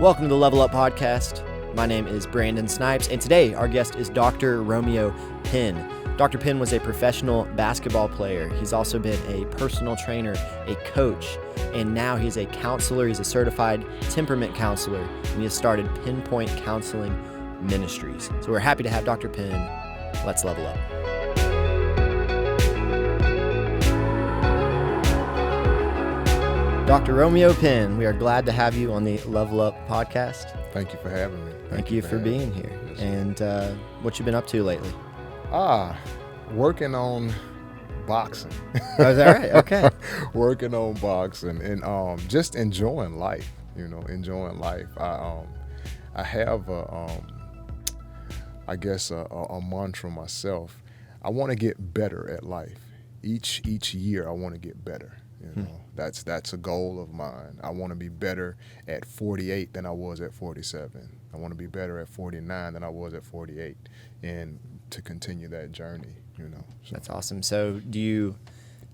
Welcome to the Level Up Podcast. My name is Brandon Snipes, and today our guest is Dr. Romeo Penn. Dr. Penn was a professional basketball player. He's also been a personal trainer, a coach, and now he's a counselor. He's a certified temperament counselor, and he has started Pinpoint Counseling Ministries. So we're happy to have Dr. Penn. Let's level up. Dr. Romeo Penn, we are glad to have you on the Level Up Podcast. Thank you for having me. Thank you for being here. Yes. And what you been up to lately? Working on boxing. Oh, is that right? Okay. Working on boxing and just enjoying life. Enjoying life. I have a mantra myself. I want to get better at life. Each year, I want to get better. That's a goal of mine. I want to be better at 48 than I was at 47. I want to be better at 49 than I was at 48, and to continue that journey. So. That's awesome. So do you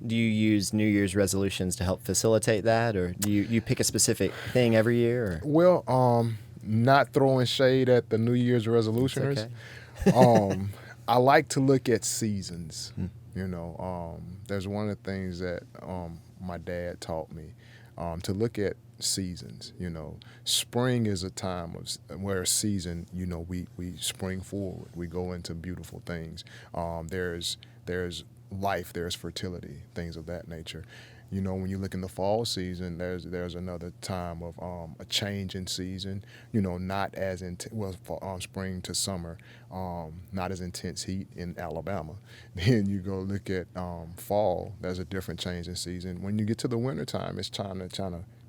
use New Year's resolutions to help facilitate that, or do you pick a specific thing every year? Or? Well, not throwing shade at the New Year's resolutioners. Okay. I like to look at seasons. There's one of the things that my dad taught me, to look at seasons. Spring is a time where a season, we spring forward. We go into beautiful things. There's life, there's fertility, things of that nature. When you look in the fall season, there's another time of a change in season. Not as spring to summer, not as intense heat in Alabama. Then you go look at fall. There's a different change in season. When you get to the wintertime, it's time to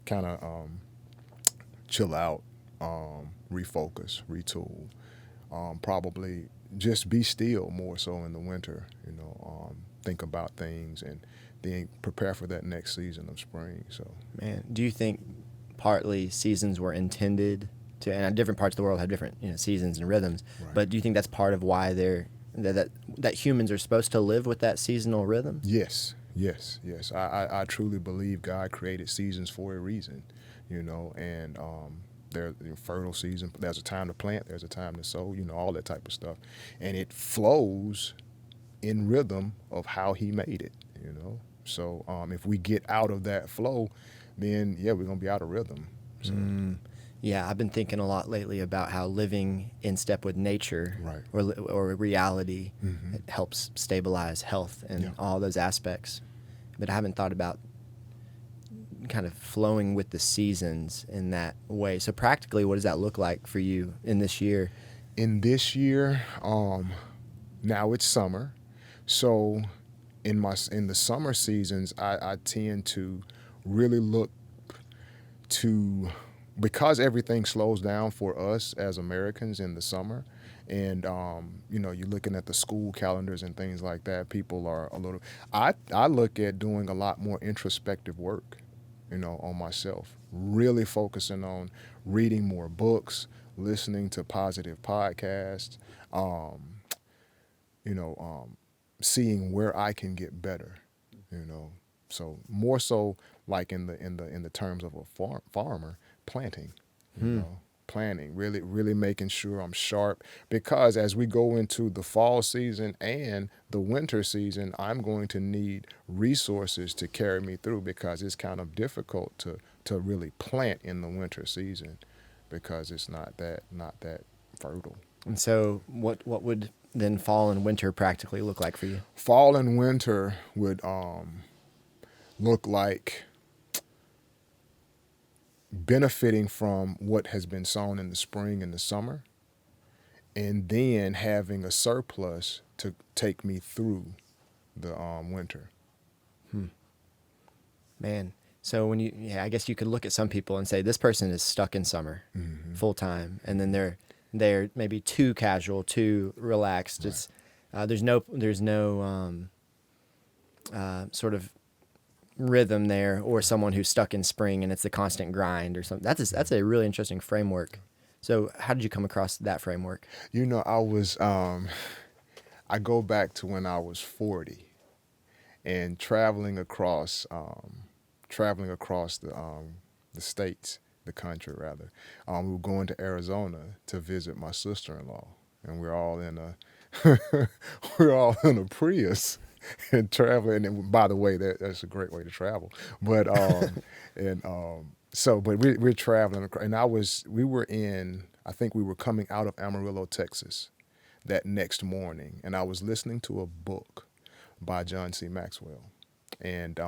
kind of chill out, refocus, retool. Probably just be still more so in the winter. Think about things and then prepare for that next season of spring. So, man, do you think partly seasons were intended to, and different parts of the world have different seasons and rhythms, right. But do you think that's part of why that humans are supposed to live with that seasonal rhythm? Yes. I truly believe God created seasons for a reason, and there's fertile season. There's a time to plant. There's a time to sow. All that type of stuff, and it flows in rhythm of how He made it. So if we get out of that flow, then we're gonna be out of rhythm. So. Yeah, I've been thinking a lot lately about how living in step with nature, right. or reality, it helps stabilize health and all those aspects. But I haven't thought about kind of flowing with the seasons in that way. So practically, what does that look like for you in this year? In this year, now it's summer, so in the summer seasons, I tend to really look to, because everything slows down for us as Americans in the summer, and you're looking at the school calendars and things like that. People are a little. I look at doing a lot more introspective work, on myself. Really focusing on reading more books, listening to positive podcasts, seeing where I can get better, So more so, like in the terms of a farmer, planting, planning, really making sure I'm sharp, because as we go into the fall season and the winter season, I'm going to need resources to carry me through, because it's kind of difficult to really plant in the winter season because it's not that fertile. And so what would then fall and winter practically look like for you? Fall and winter would look like benefiting from what has been sown in the spring and the summer, and then having a surplus to take me through the winter. Man, so when I guess you could look at some people and say this person is stuck in summer full time, and then they're maybe too casual, too relaxed. Right. It's there's no sort of rhythm there, or someone who's stuck in spring and it's the constant grind or something. That's a really interesting framework. So how did you come across that framework? I was I go back to when I was 40 and traveling across the states, the country rather. We were going to Arizona to visit my sister-in-law, and we're all in a we're all in a Prius and traveling. And by the way, that's a great way to travel. But and so, but we're traveling, and we were in. I think we were coming out of Amarillo, Texas, that next morning, and I was listening to a book by John C. Maxwell, and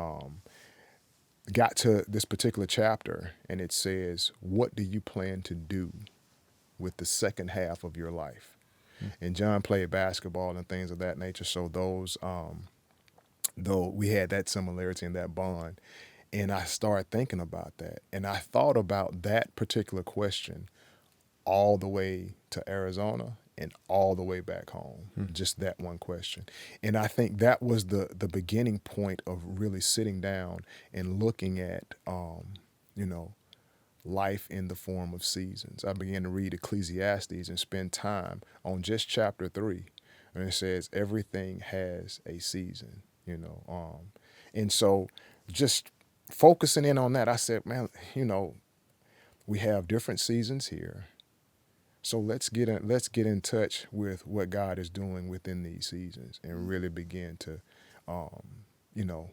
got to this particular chapter, and it says, "What do you plan to do with the second half of your life?" And John played basketball and things of that nature, so those, though we had that similarity and that bond, and I started thinking about that, and I thought about that particular question all the way to Arizona and all the way back home. Just that one question. And I think that was the beginning point of really sitting down and looking at, you know, life in the form of seasons. I began to read Ecclesiastes and spend time on just chapter 3. And it says everything has a season, you know. And so just focusing in on that, I said, man, you know, we have different seasons here. So let's get in touch with what God is doing within these seasons and really begin to, you know,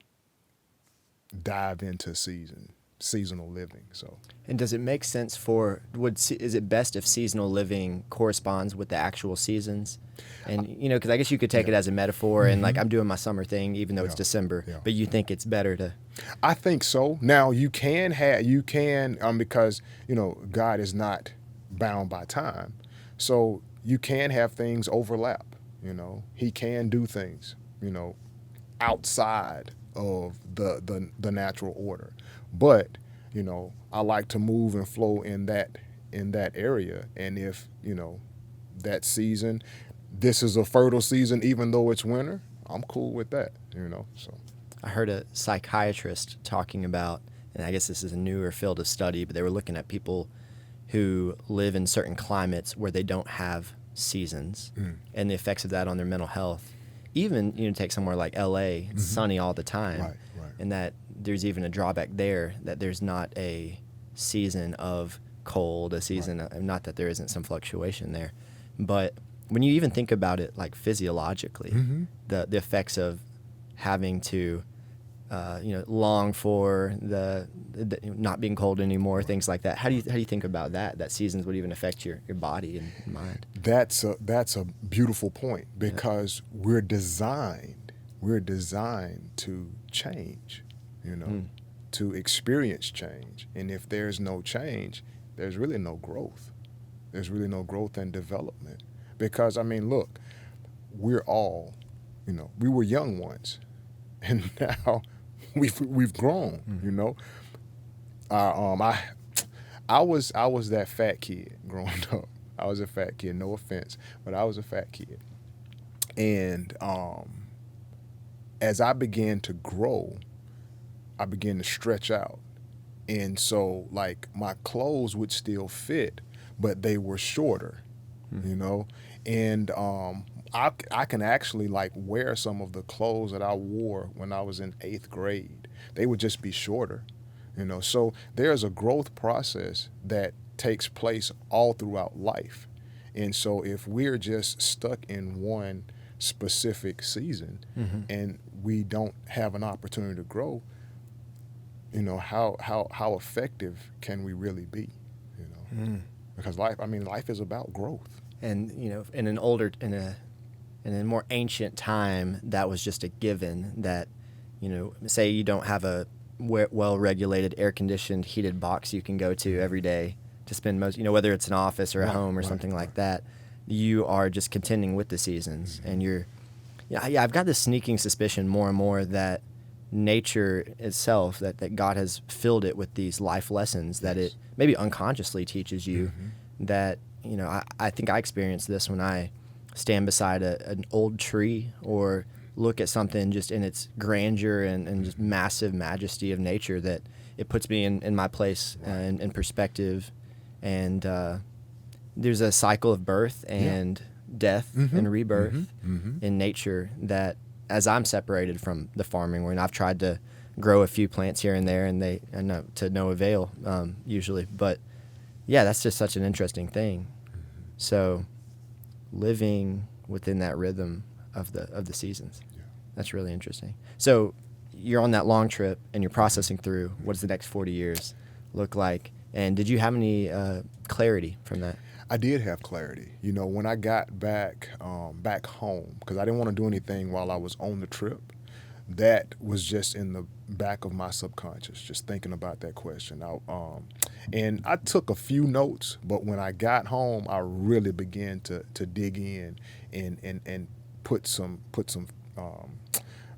dive into seasonal living. So. And does it make sense is it best if seasonal living corresponds with the actual seasons? And, you know, because I guess you could take it as a metaphor and like I'm doing my summer thing, even though it's December, but you think it's better to. I think so. Now you can because, you know, God is not bound by time. So you can have things overlap, you know. He can do things, you know, outside of the natural order. But, you know, I like to move and flow in that area. And if, you know, that season, this is a fertile season, even though it's winter, I'm cool with that, you know. So I heard a psychiatrist talking about, and I guess this is a newer field of study, but they were looking at people who live in certain climates where they don't have seasons and the effects of that on their mental health. Even, you know, take somewhere like LA, it's sunny all the time. Right. And that there's even a drawback there that there's not a season of cold, a season of, not that there isn't some fluctuation there, but when you even think about it like physiologically, the effects of having to you know, long for the not being cold anymore, things like that. How do you think about that seasons would even affect your body and mind? That's a beautiful point, because we're designed to change, you know, to experience change. And if there's no change, there's really no growth. There's really no growth and development. Because, I mean, look, we're all, you know, we were young once, and now we've grown, you know. I was that fat kid growing up. I was a fat kid, no offense, but I was a fat kid. And as I began to grow, I began to stretch out. And so, like, my clothes would still fit, but they were shorter, you know. And I can actually, like, wear some of the clothes that I wore when I was in 8th grade. They would just be shorter, you know. So there's a growth process that takes place all throughout life. And so if we're just stuck in one specific season and we don't have an opportunity to grow, you know, how effective can we really be, you know? Because life is about growth. And, you know, in a more ancient time, that was just a given that, you know, say you don't have a well-regulated, air-conditioned, heated box you can go to every day to spend most, you know, whether it's an office or a home or something like that, you are just contending with the seasons. And I've got this sneaking suspicion more and more that nature itself, that God has filled it with these life lessons that it maybe unconsciously teaches you that, you know, I think I experienced this when I stand beside an old tree or look at something just in its grandeur and just massive majesty of nature, that it puts me in my place and in perspective. And there's a cycle of birth and death and rebirth in nature that, as I'm separated from the farming, when I've tried to grow a few plants here and there, and they to no avail usually. But yeah, that's just such an interesting thing. So living within that rhythm of the seasons, that's really interesting. So you're on that long trip and you're processing through what does the next 40 years look like, and did you have any clarity from that? I did have clarity. You know, when I got back home, because I didn't want to do anything while I was on the trip. That was just in the back of my subconscious, just thinking about that question. And I took a few notes, but when I got home, I really began to dig in and put some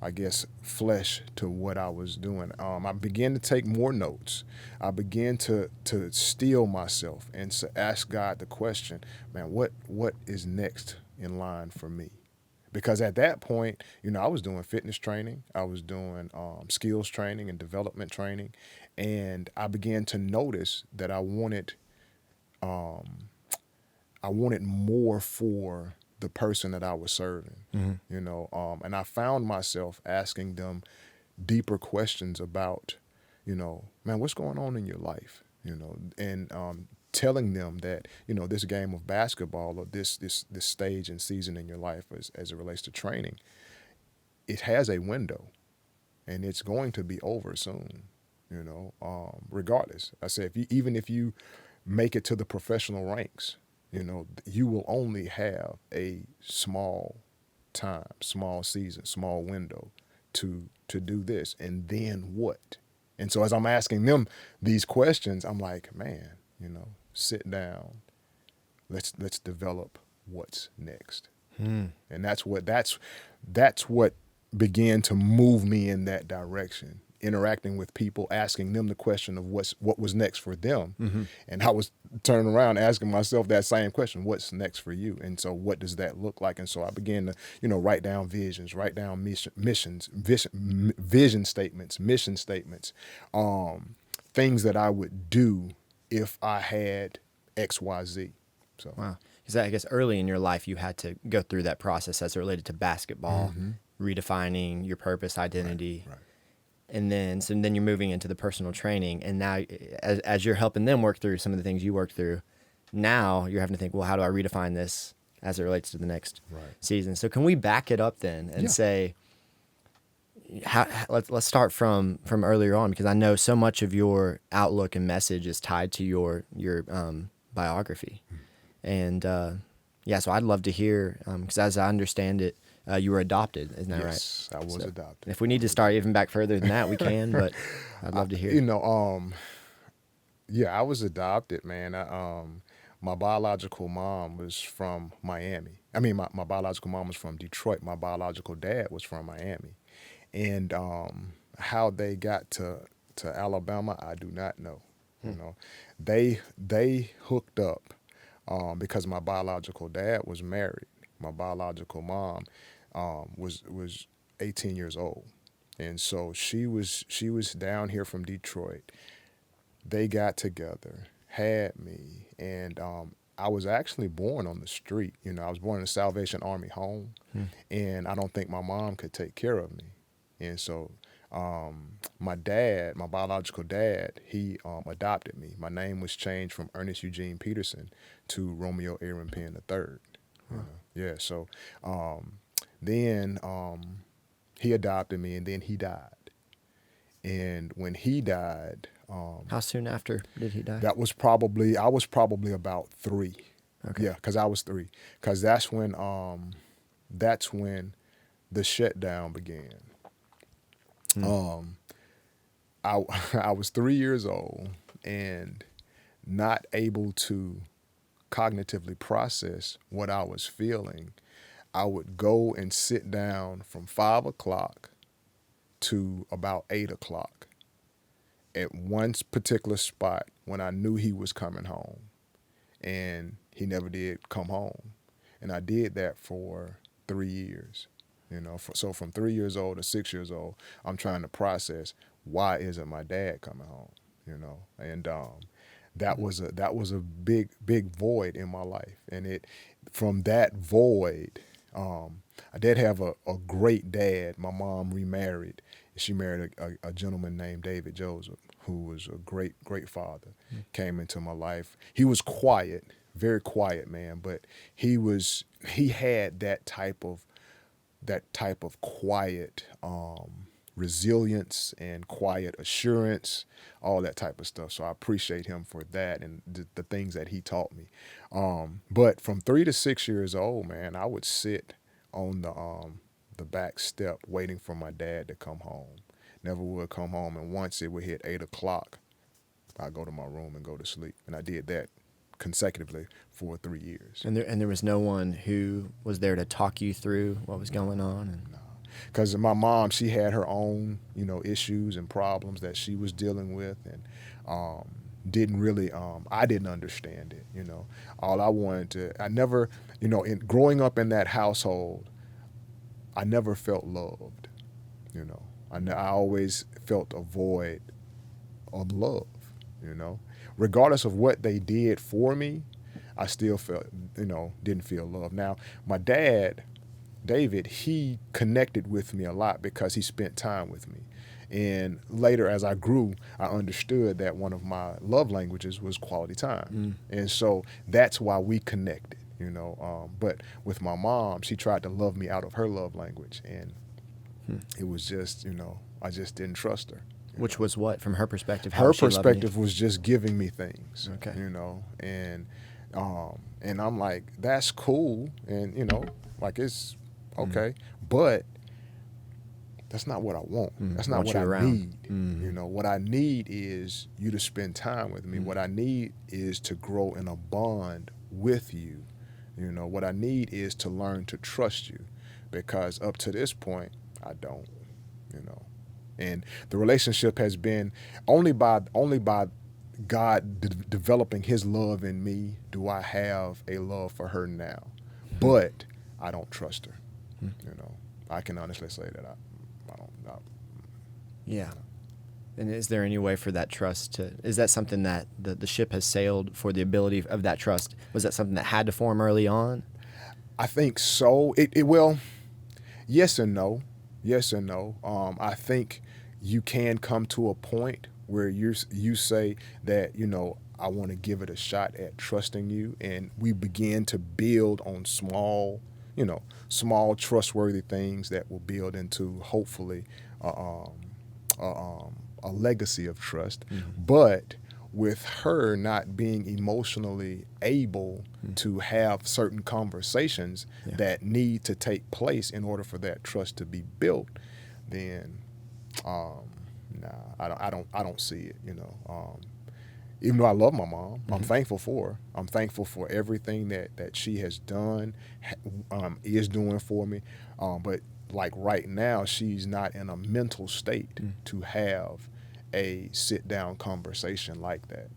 I guess flesh to what I was doing. I began to take more notes. I began to steel myself and ask God the question, man, what is next in line for me? Because at that point, you know, I was doing fitness training, I was doing skills training and development training, and I began to notice that I wanted more for the person that I was serving, you know, and I found myself asking them deeper questions about, you know, man, what's going on in your life, you know, and telling them that, you know, this game of basketball or this stage and season in your life as it relates to training, it has a window, and it's going to be over soon, you know, regardless. I say even if you make it to the professional ranks, you know, you will only have a small time, small season, small window to do this. And then what? And so as I'm asking them these questions, I'm like, man, you know, sit down. Let's develop what's next. And that's what began to move me in that direction. Interacting with people, asking them the question of what was next for them, and I was turning around asking myself that same question: what's next for you? And so, what does that look like? And so, I began to, you know, write down visions, write down vision statements, mission statements, things that I would do if I had X, Y, Z. So, Wow. Because I guess early in your life you had to go through that process as it related to basketball, redefining your purpose, identity. Right. And then you're moving into the personal training, and now as you're helping them work through some of the things you worked through, now you're having to think, well, how do I redefine this as it relates to the next season? So can we back it up then and say, let's start from earlier on, because I know so much of your outlook and message is tied to your biography, and so I'd love to hear, because as I understand it, you were adopted, isn't that right? Yes, I was adopted. If we need to start even back further than that, we can, but I'd love to hear. You know, I was adopted, man. My biological mom was from Miami. I mean, my biological mom was from Detroit. My biological dad was from Miami. And how they got to Alabama, I do not know. You know, they hooked up because my biological dad was married. My biological mom was 18 years old, and so she was down here from Detroit. They got together, had me, and I was actually born on the street. You know, I was born in a Salvation Army home, and I don't think my mom could take care of me, and so my dad, my biological dad, he adopted me. My name was changed from Ernest Eugene Peterson to Romeo Aaron Penn III. Yeah, so then he adopted me, and then he died. And when he died, How soon after did he die? I was probably about 3. Okay. Yeah, because I was 3. Because that's when the shutdown began. I was 3 years old and not able to cognitively process what I was feeling. I would go and sit down from 5 o'clock to about 8 o'clock at one particular spot when I knew he was coming home, and he never did come home. And I did that for 3 years. You know, so from 3 years old to 6 years old, I'm trying to process, why isn't my dad coming home? You know, and that was a big void in my life, and from that void, I did have a great dad. My mom remarried, She married a gentleman named David Joseph, who was a great father. Came into my life. He was quiet, very quiet man, but he had that type of quiet resilience and quiet assurance, all that type of stuff. So I appreciate him for that and the things that he taught me. But from 3 to 6 years old, man, I would sit on the back step waiting for my dad to come home. Never would come home, and once it would hit 8 o'clock, I'd go to my room and go to sleep. And I did that consecutively for 3 years. And there was no one who was there to talk you through what was going on. And because my mom, she had her own, issues and problems that she was dealing with, and didn't really, I didn't understand it. All I wanted to, I never, in growing up in that household, I never felt loved. I always felt a void of love. Regardless of what they did for me, I still felt, didn't feel love. Now, my dad, David, he connected with me a lot because he spent time with me. And later, as I grew, I understood that one of my love languages was quality time. And so that's why we connected, But with my mom, she tried to love me out of her love language. And it was just, I just didn't trust her. Which was what, from her perspective? Her perspective was just giving me things, Okay. And I'm like, that's cool, and like it's okay, but that's not what I want. That's not what I need. What I need is you to spend time with me. What I need is to grow in a bond with you. What I need is to learn to trust you, because up to this point, I don't. And the relationship has been only by God developing His love in me do I have a love for her now. But I don't trust her. I can honestly say that I don't. Yeah. And is there any way for that trust to, is that something that the ship has sailed for, the ability of that trust? Was that something that had to form early on? I think so. It will. Yes and no. Yes and no. I think you can come to a point where you say that, I want to give it a shot at trusting you, and we begin to build on small trustworthy things that will build into hopefully a legacy of trust. But with her not being emotionally able to have certain conversations that need to take place in order for that trust to be built, then I don't see it. Even though I love my mom, I'm thankful for her. I'm thankful for everything that she has done, is doing for me. But like right now, she's not in a mental state to have a sit-down conversation like that,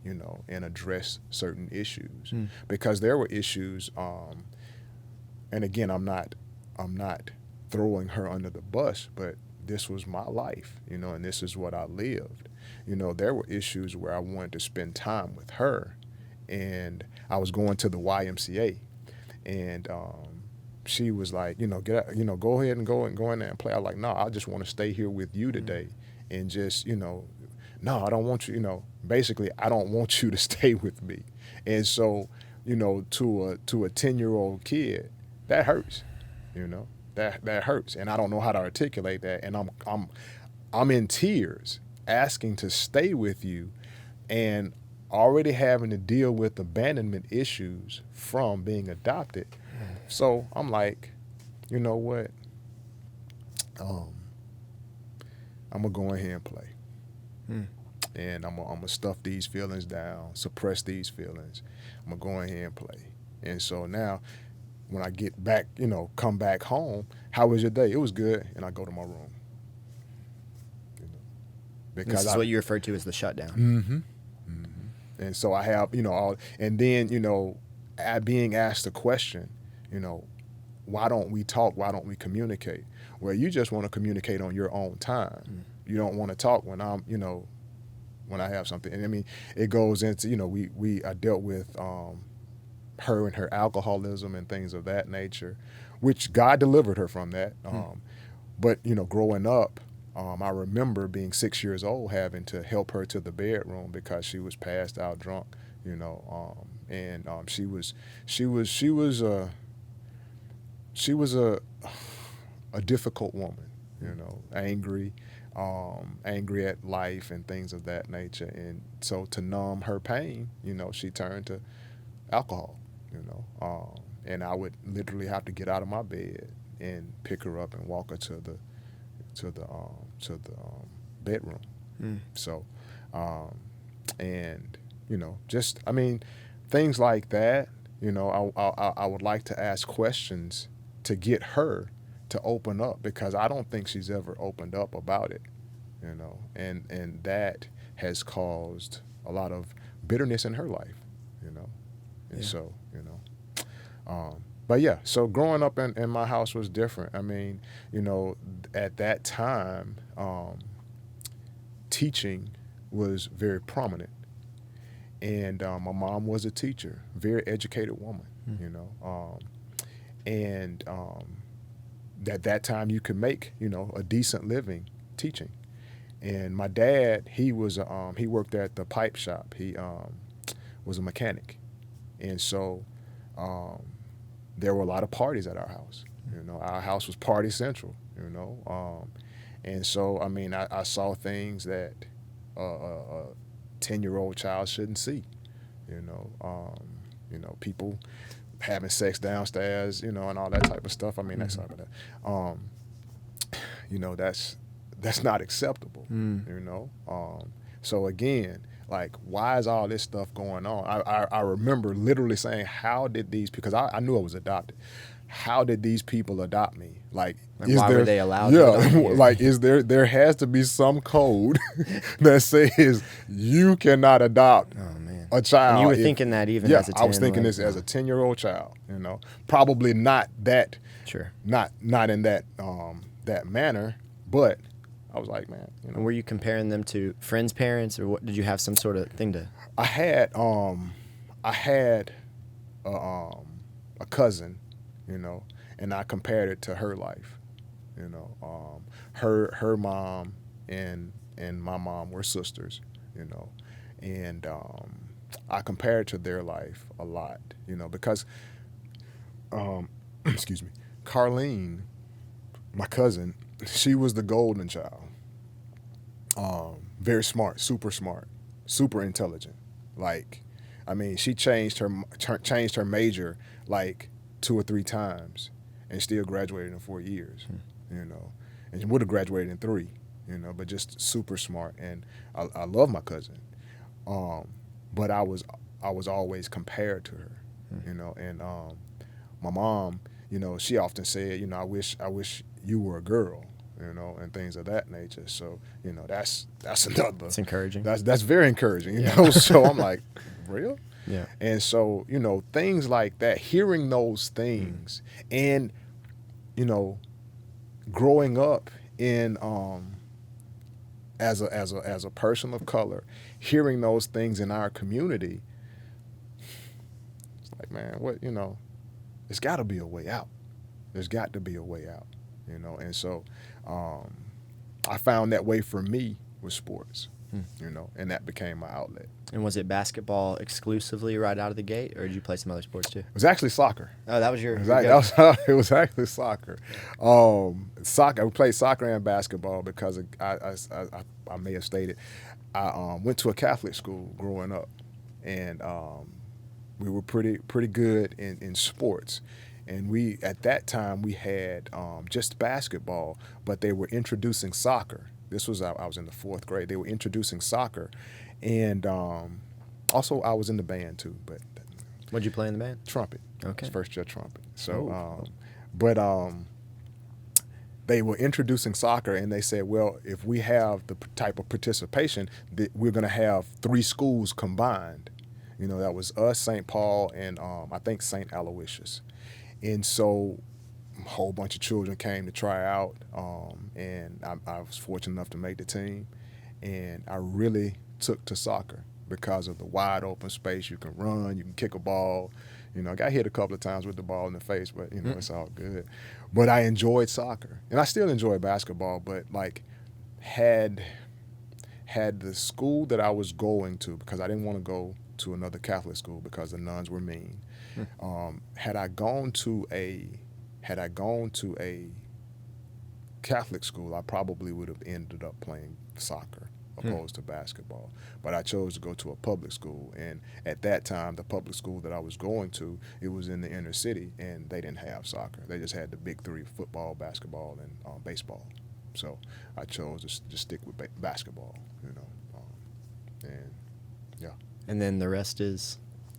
and address certain issues. Because there were issues, and again, I'm not throwing her under the bus, but this was my life, and this is what I lived. There were issues where I wanted to spend time with her, and I was going to the YMCA, and she was like, get out, go ahead and go in there and play. I was like, no, I just want to stay here with you today, and just, no, I don't want you, basically, I don't want you to stay with me. And so, to a 10-year-old kid, that hurts, that hurts, and I don't know how to articulate that, and I'm in tears asking to stay with you, and already having to deal with abandonment issues from being adopted. So I'm like, you know what? I'm gonna go ahead and play, and I'm gonna stuff these feelings down, suppress these feelings. I'm gonna go ahead and play. And so now, when I get back, come back home, how was your day? It was good, and I go to my room. Because this is what you referred to as the shutdown. And so I have, all, and then, being asked the question, why don't we talk? Why don't we communicate? Well, you just want to communicate on your own time. You don't want to talk when I'm, when I have something. And I mean, it goes into, I dealt with her and her alcoholism and things of that nature, which God delivered her from that. But, growing up, I remember being 6 years old, having to help her to the bedroom because she was passed out drunk, and she was a difficult woman, angry, angry at life and things of that nature. And so to numb her pain, she turned to alcohol, and I would literally have to get out of my bed and pick her up and walk her to the bedroom. So, and just things like that. I would like to ask questions to get her to open up, because I don't think she's ever opened up about it. And that has caused a lot of bitterness in her life. And Yeah. so but yeah, so growing up in my house was different. At that time, teaching was very prominent. And my mom was a teacher, very educated woman, and at that time you could make, a decent living teaching. And my dad, he worked at the pipe shop. He was a mechanic. And so there were a lot of parties at our house. Our house was party central, and so, I saw things that a 10-year-old child shouldn't see, people having sex downstairs, and all that type of stuff. That's type of that. That's not acceptable, So again, like, why is all this stuff going on? I remember literally saying, how did these, because I knew I was adopted. How did these people adopt me? Like why were they allowed yeah, to adopt you? like, there has to be some code that says you cannot adopt a child. And you were thinking that even as a 10? I was thinking this as a 10-year-old child, probably not that, Sure. not in that that manner, but I was like, man, And were you comparing them to friends' parents, or what? Did you have some sort of thing to? I had a cousin, and I compared it to her life. Her mom and my mom were sisters, and I compared to their life a lot, because excuse me, Carlene, my cousin, she was the golden child. Very smart, super intelligent. Like, she changed her major like 2 or 3 times, and still graduated in 4 years. And she would have graduated in 3. But just super smart. And I love my cousin, but I was always compared to her. And my mom, she often said, I wish you were a girl. And things of that nature. So, that's another. It's encouraging. That's very encouraging, So I'm like, real? Yeah. And so, things like that, hearing those things, and, growing up in as a person of color, hearing those things in our community, it's like, man, what, there's got to be a way out. There's got to be a way out, And so I found that way for me with sports, and that became my outlet. And was it basketball exclusively right out of the gate, or did you play some other sports too? It was actually soccer. Oh, that was your. It was actually soccer. Soccer. We played soccer and basketball because I may have stated I went to a Catholic school growing up, and we were pretty good in sports. And we, at that time, we had just basketball, but they were introducing soccer. This was, I was in the 4th grade. They were introducing soccer. And also I was in the band too. But What'd you play in the band? Trumpet. Okay. First year trumpet. So, they were introducing soccer, and they said, well, if we have the type of participation, we're going to have 3 schools combined. That was us, St. Paul, and I think St. Aloysius. And so a whole bunch of children came to try out, and I was fortunate enough to make the team. And I really took to soccer because of the wide open space. You can run, you can kick a ball. I got hit a couple of times with the ball in the face, but, it's all good. But I enjoyed soccer. And I still enjoy basketball, but, like, had the school that I was going to, because I didn't want to go to another Catholic school because the nuns were mean. Had I gone to a Catholic school, I probably would have ended up playing soccer opposed to basketball. But I chose to go to a public school, and at that time, the public school that I was going to, it was in the inner city, and they didn't have soccer. They just had the big three: football, basketball, and baseball. So I chose to just stick with basketball, and yeah. And then the rest is.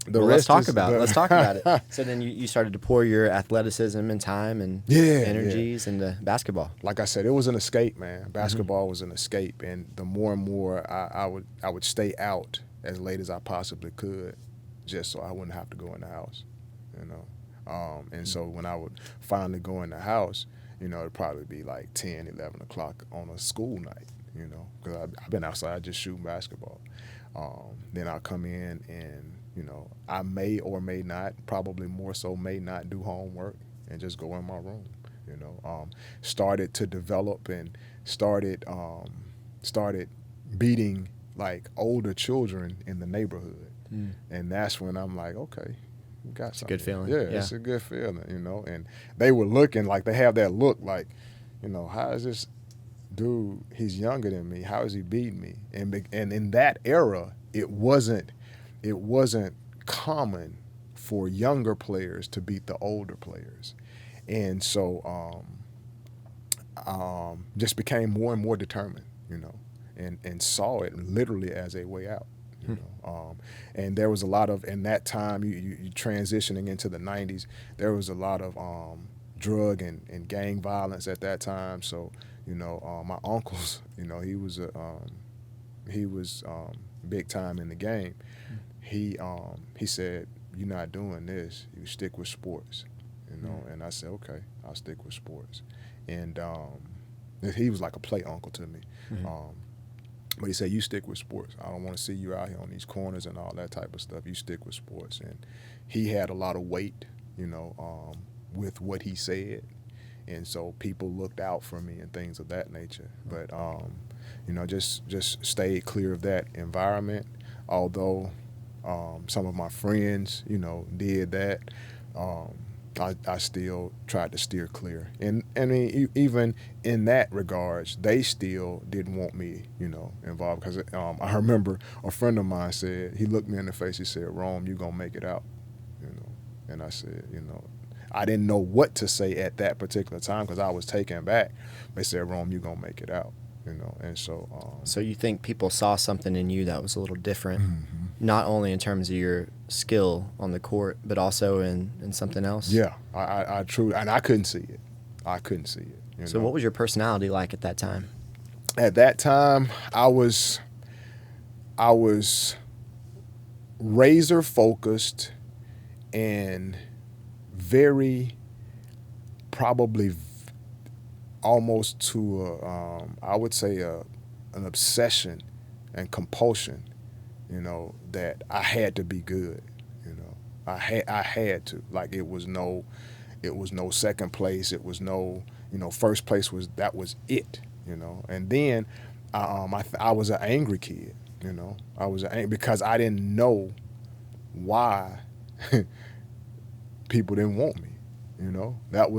Let's talk about it. So then you started to pour your athleticism and time and energies into basketball. Like I said, it was an escape, man. Basketball was an escape, and the more and more I would stay out as late as I possibly could, just so I wouldn't have to go in the house, And so when I would finally go in the house, it'd probably be like 10, 11 o'clock on a school night, because I've been outside just shooting basketball. Then I'll come in and, I may or may not, probably more so may not do homework and just go in my room, started to develop and started beating like older children in the neighborhood. And that's when I'm like, okay, we got something. It's a good feeling. Yeah, it's a good feeling, and they were looking like, they have that look like, how is this dude, he's younger than me, how is he beating me? And in that era, it wasn't common for younger players to beat the older players. And so just became more and more determined, and saw it literally as a way out. And there was a lot of, in that time, you transitioning into the 90s, there was a lot of drug and gang violence at that time. So, my uncle's, he was big time in the game. He said, "You're not doing this. You stick with sports," And I said, "Okay, I'll stick with sports." And he was like a play uncle to me. But he said, "You stick with sports. I don't want to see you out here on these corners and all that type of stuff. You stick with sports." And he had a lot of weight, with what he said. And so people looked out for me and things of that nature. But, just stayed clear of that environment. Although some of my friends, did that, I still tried to steer clear. And I mean, even in that regards, they still didn't want me, involved. Because I remember a friend of mine said, he looked me in the face, he said, "Rome, you going to make it out." And I said, I didn't know what to say at that particular time because I was taken back. They said, "Rome, you going to make it out." And so. So you think people saw something in you that was a little different, not only in terms of your skill on the court, but also in something else? Yeah, I truly, and I couldn't see it. I couldn't see it. So what was your personality like at that time? At that time, I was razor focused and very, probably almost to I would say an obsession and compulsion, that I had to be good. I had to. Like, it was no second place. It was no, first place was it. And then I was an angry kid. I was because I didn't know why people didn't want me. That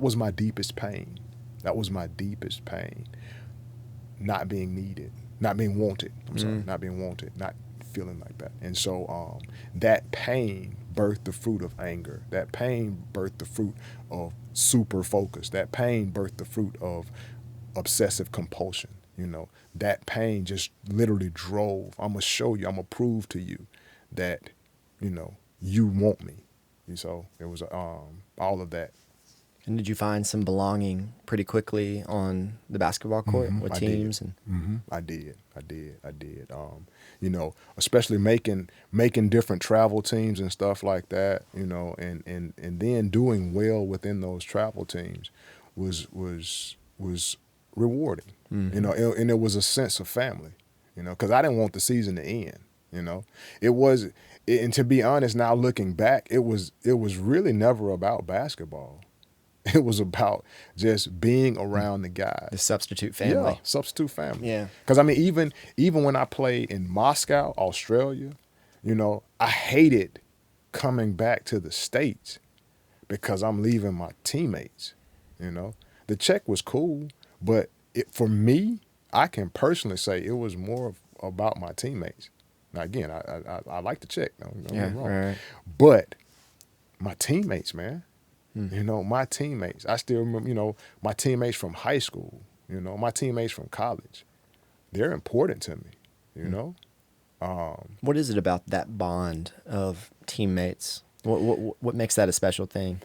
was my deepest pain. That was my deepest pain. Not being needed, not being wanted. I'm sorry, not being wanted, not feeling like that. And so that pain birthed the fruit of anger. That pain birthed the fruit of super focus. That pain birthed the fruit of obsessive compulsion. That pain just literally drove. I'm gonna show you. I'm gonna prove to you that you want me. So it was all of that. And did you find some belonging pretty quickly on the basketball court with teams? I did. Especially making different travel teams and stuff like that. And then doing well within those travel teams was rewarding. And it was a sense of family. Because I didn't want the season to end. It was. And to be honest, now looking back, it was really never about basketball. It was about just being around the guys. The substitute Yeah, family. substitute family. Yeah. Because I mean, even when I played in Moscow, Australia, I hated coming back to the States because I'm leaving my teammates. The check was cool, but for me, I can personally say it was more about my teammates. Now again, I like the check. Don't get me wrong, Right. but my teammates, man. My teammates. I still remember, my teammates from high school, my teammates from college. They're important to me. What is it about that bond of teammates? What makes that a special thing?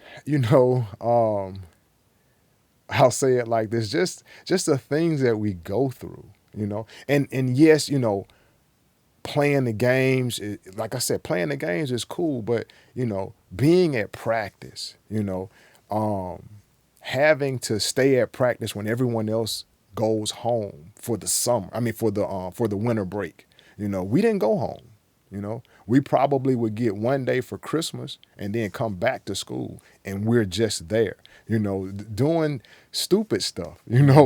I'll say it like this: just the things that we go through, and yes, playing the games, like I said, playing the games is cool, but being at practice, having to stay at practice when everyone else goes home for the summer. I mean, for the winter break. We didn't go home. We probably would get one day for Christmas and then come back to school, and we're just there. Doing stupid stuff.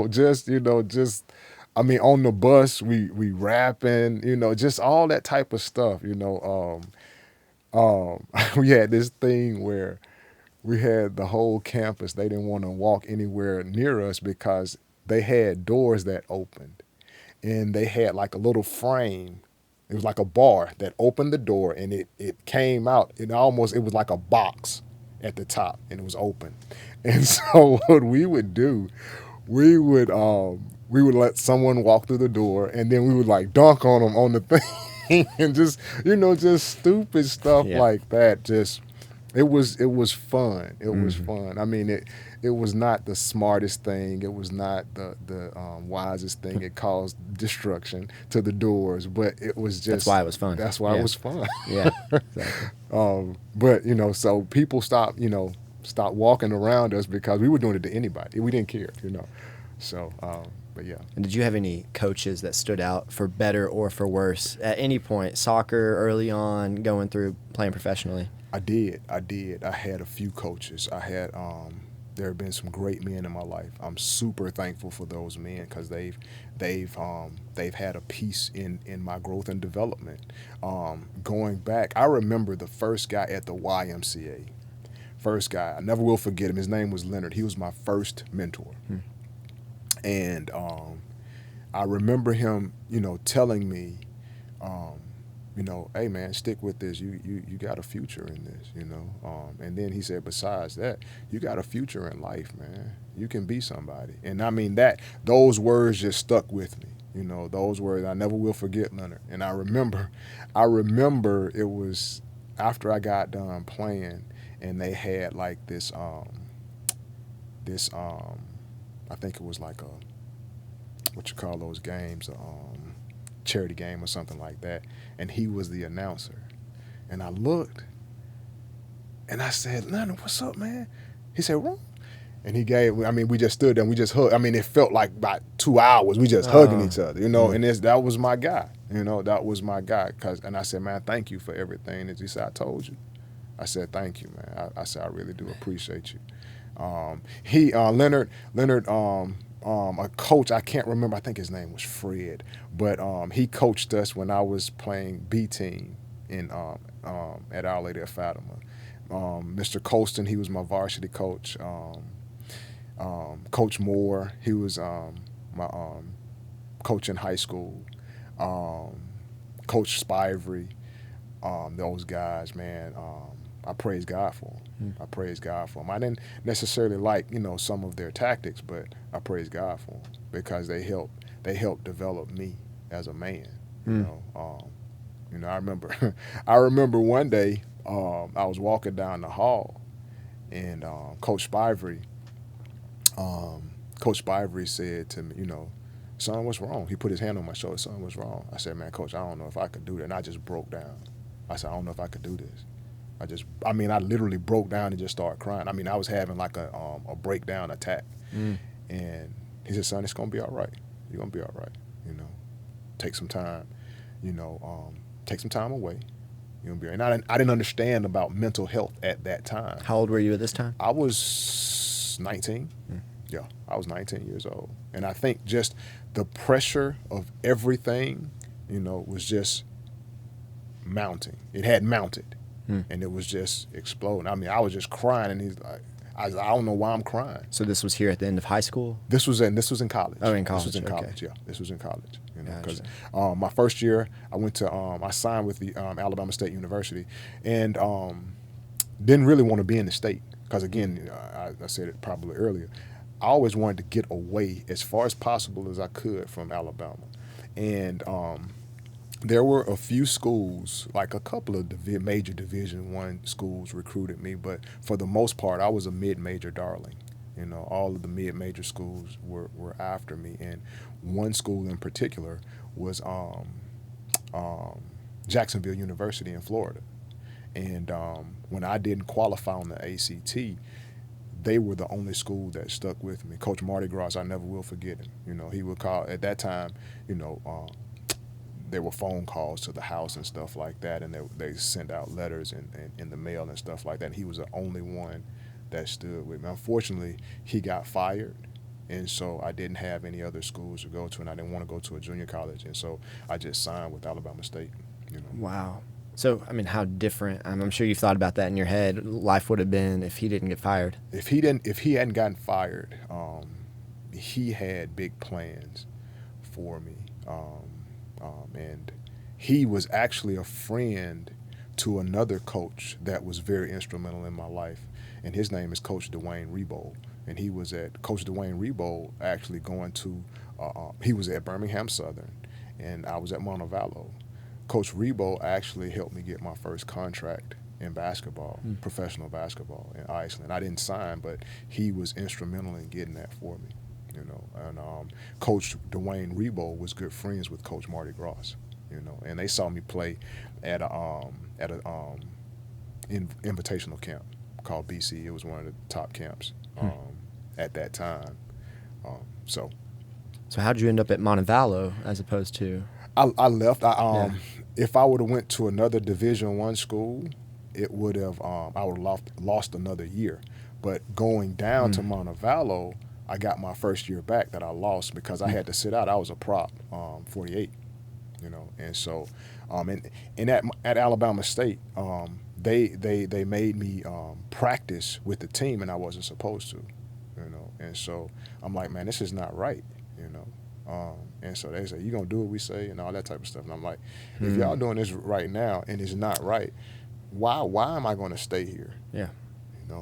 Just. I mean, on the bus, we rapping. Just all that type of stuff. We had this thing where we had the whole campus. They didn't want to walk anywhere near us because they had doors that opened, and they had like a little frame. It was like a bar that opened the door, and it came out. It was like a box at the top, and it was open. And so what we would do, we would let someone walk through the door, and then we would like dunk on them on the thing, and just stupid stuff like that. It was fun. It was fun. I mean, it was not the smartest thing. It was not the wisest thing. It caused destruction to the doors, but it was just. That's why it was fun. That's why it was fun. Yeah, exactly. But so people stopped walking around us because we were doing it to anybody. We didn't care. So. But yeah. And did you have any coaches that stood out for better or for worse at any point, soccer early on, going through playing professionally? I did. I had a few coaches. There have been some great men in my life. I'm super thankful for those men because they've had a piece in my growth and development. Going back, I remember the first guy at the YMCA. First guy, I never will forget him. His name was Leonard. He was my first mentor. And I remember him, telling me, hey man, stick with this. You got a future in this, And then he said, besides that, you got a future in life, man. You can be somebody. And I mean those words just stuck with me. Those words I never will forget, Leonard. And I remember it was after I got done playing, and they had like this I think it was like what you call those games, charity game or something like that. And he was the announcer. And I looked and I said, Leonard, what's up, man? He said, Ron. And we just stood there and we just hugged. I mean, it felt like about 2 hours. We just hugging each other, and that was my guy. That was my guy. And I said, man, thank you for everything. And he said, I told you. I said, thank you, man. I said, I really do appreciate you. Leonard, a coach, I can't remember, I think his name was Fred, but he coached us when I was playing B team at Our Lady of Fatima. Mr. Colston, he was my varsity coach. Coach Moore, he was my coach in high school. Coach Spivey, those guys, man. I praise God for them. I praise God for them. I didn't necessarily like, some of their tactics, but I praise God for them because they helped develop me as a man. I remember one day I was walking down the hall, and Coach Spivey said to me, son, what's wrong? He put his hand on my shoulder. Son, what's wrong? I said, man, Coach, I don't know if I could do that. And I just broke down. I said, I don't know if I could do this. I literally broke down and just started crying. I mean, I was having like a breakdown attack. And he said, son, it's going to be all right. You're going to be all right. Take some time, take some time away. You're going to be all right. And I didn't understand about mental health at that time. How old were you at this time? I was 19. Yeah, I was 19 years old. And I think just the pressure of everything, was just mounting. It had mounted, and it was just exploding. I mean, I was just crying, and he's like, I don't know why I'm crying. So this was here at the end of high school? This was in college. Oh, in college. This was in okay. college. Yeah, this was in college. Because Gotcha. my first year, I went to I signed with the Alabama State University, and didn't really want to be in the state because again, I said it probably earlier. I always wanted to get away as far as possible as I could from Alabama, and there were a few schools, like a couple of major Division I schools recruited me, but for the most part, I was a mid-major darling. All of the mid-major schools were after me, and one school in particular was Jacksonville University in Florida. And when I didn't qualify on the ACT, they were the only school that stuck with me. Coach Marty Gross, I never will forget him. He would call at that time. There were phone calls to the house and stuff like that, and they sent out letters in the mail and stuff like that. And he was the only one that stood with me. Unfortunately, he got fired, and so I didn't have any other schools to go to, and I didn't want to go to a junior college, and so I just signed with Alabama State. Wow. So, I mean, how different, I'm sure you've thought about that in your head, life would have been if he didn't get fired. If he hadn't gotten fired, he had big plans for me. And he was actually a friend to another coach that was very instrumental in my life, and his name is Coach Dwayne Rebold. And he was at Coach Dwayne Rebold actually going to, he was at Birmingham Southern, and I was at Montevallo. Coach Rebold actually helped me get my first contract in basketball, professional basketball in Iceland. I didn't sign, but he was instrumental in getting that for me. And Coach Dwayne Rebold was good friends with Coach Marty Gross, and they saw me play at a invitational camp called BC. It was one of the top camps at that time. So how'd you end up at Montevallo as opposed to? I left. If I would have went to another Division I school, it would have I would have lost another year. But going down to Montevallo, I got my first year back that I lost because I had to sit out. I was a prop, 48, and so, and at Alabama State, they made me practice with the team, and I wasn't supposed to, and so I'm like, man, this is not right, and so they say, you gonna do what we say and all that type of stuff, and I'm like, if y'all doing this right now and it's not right, why am I going to stay here? Yeah,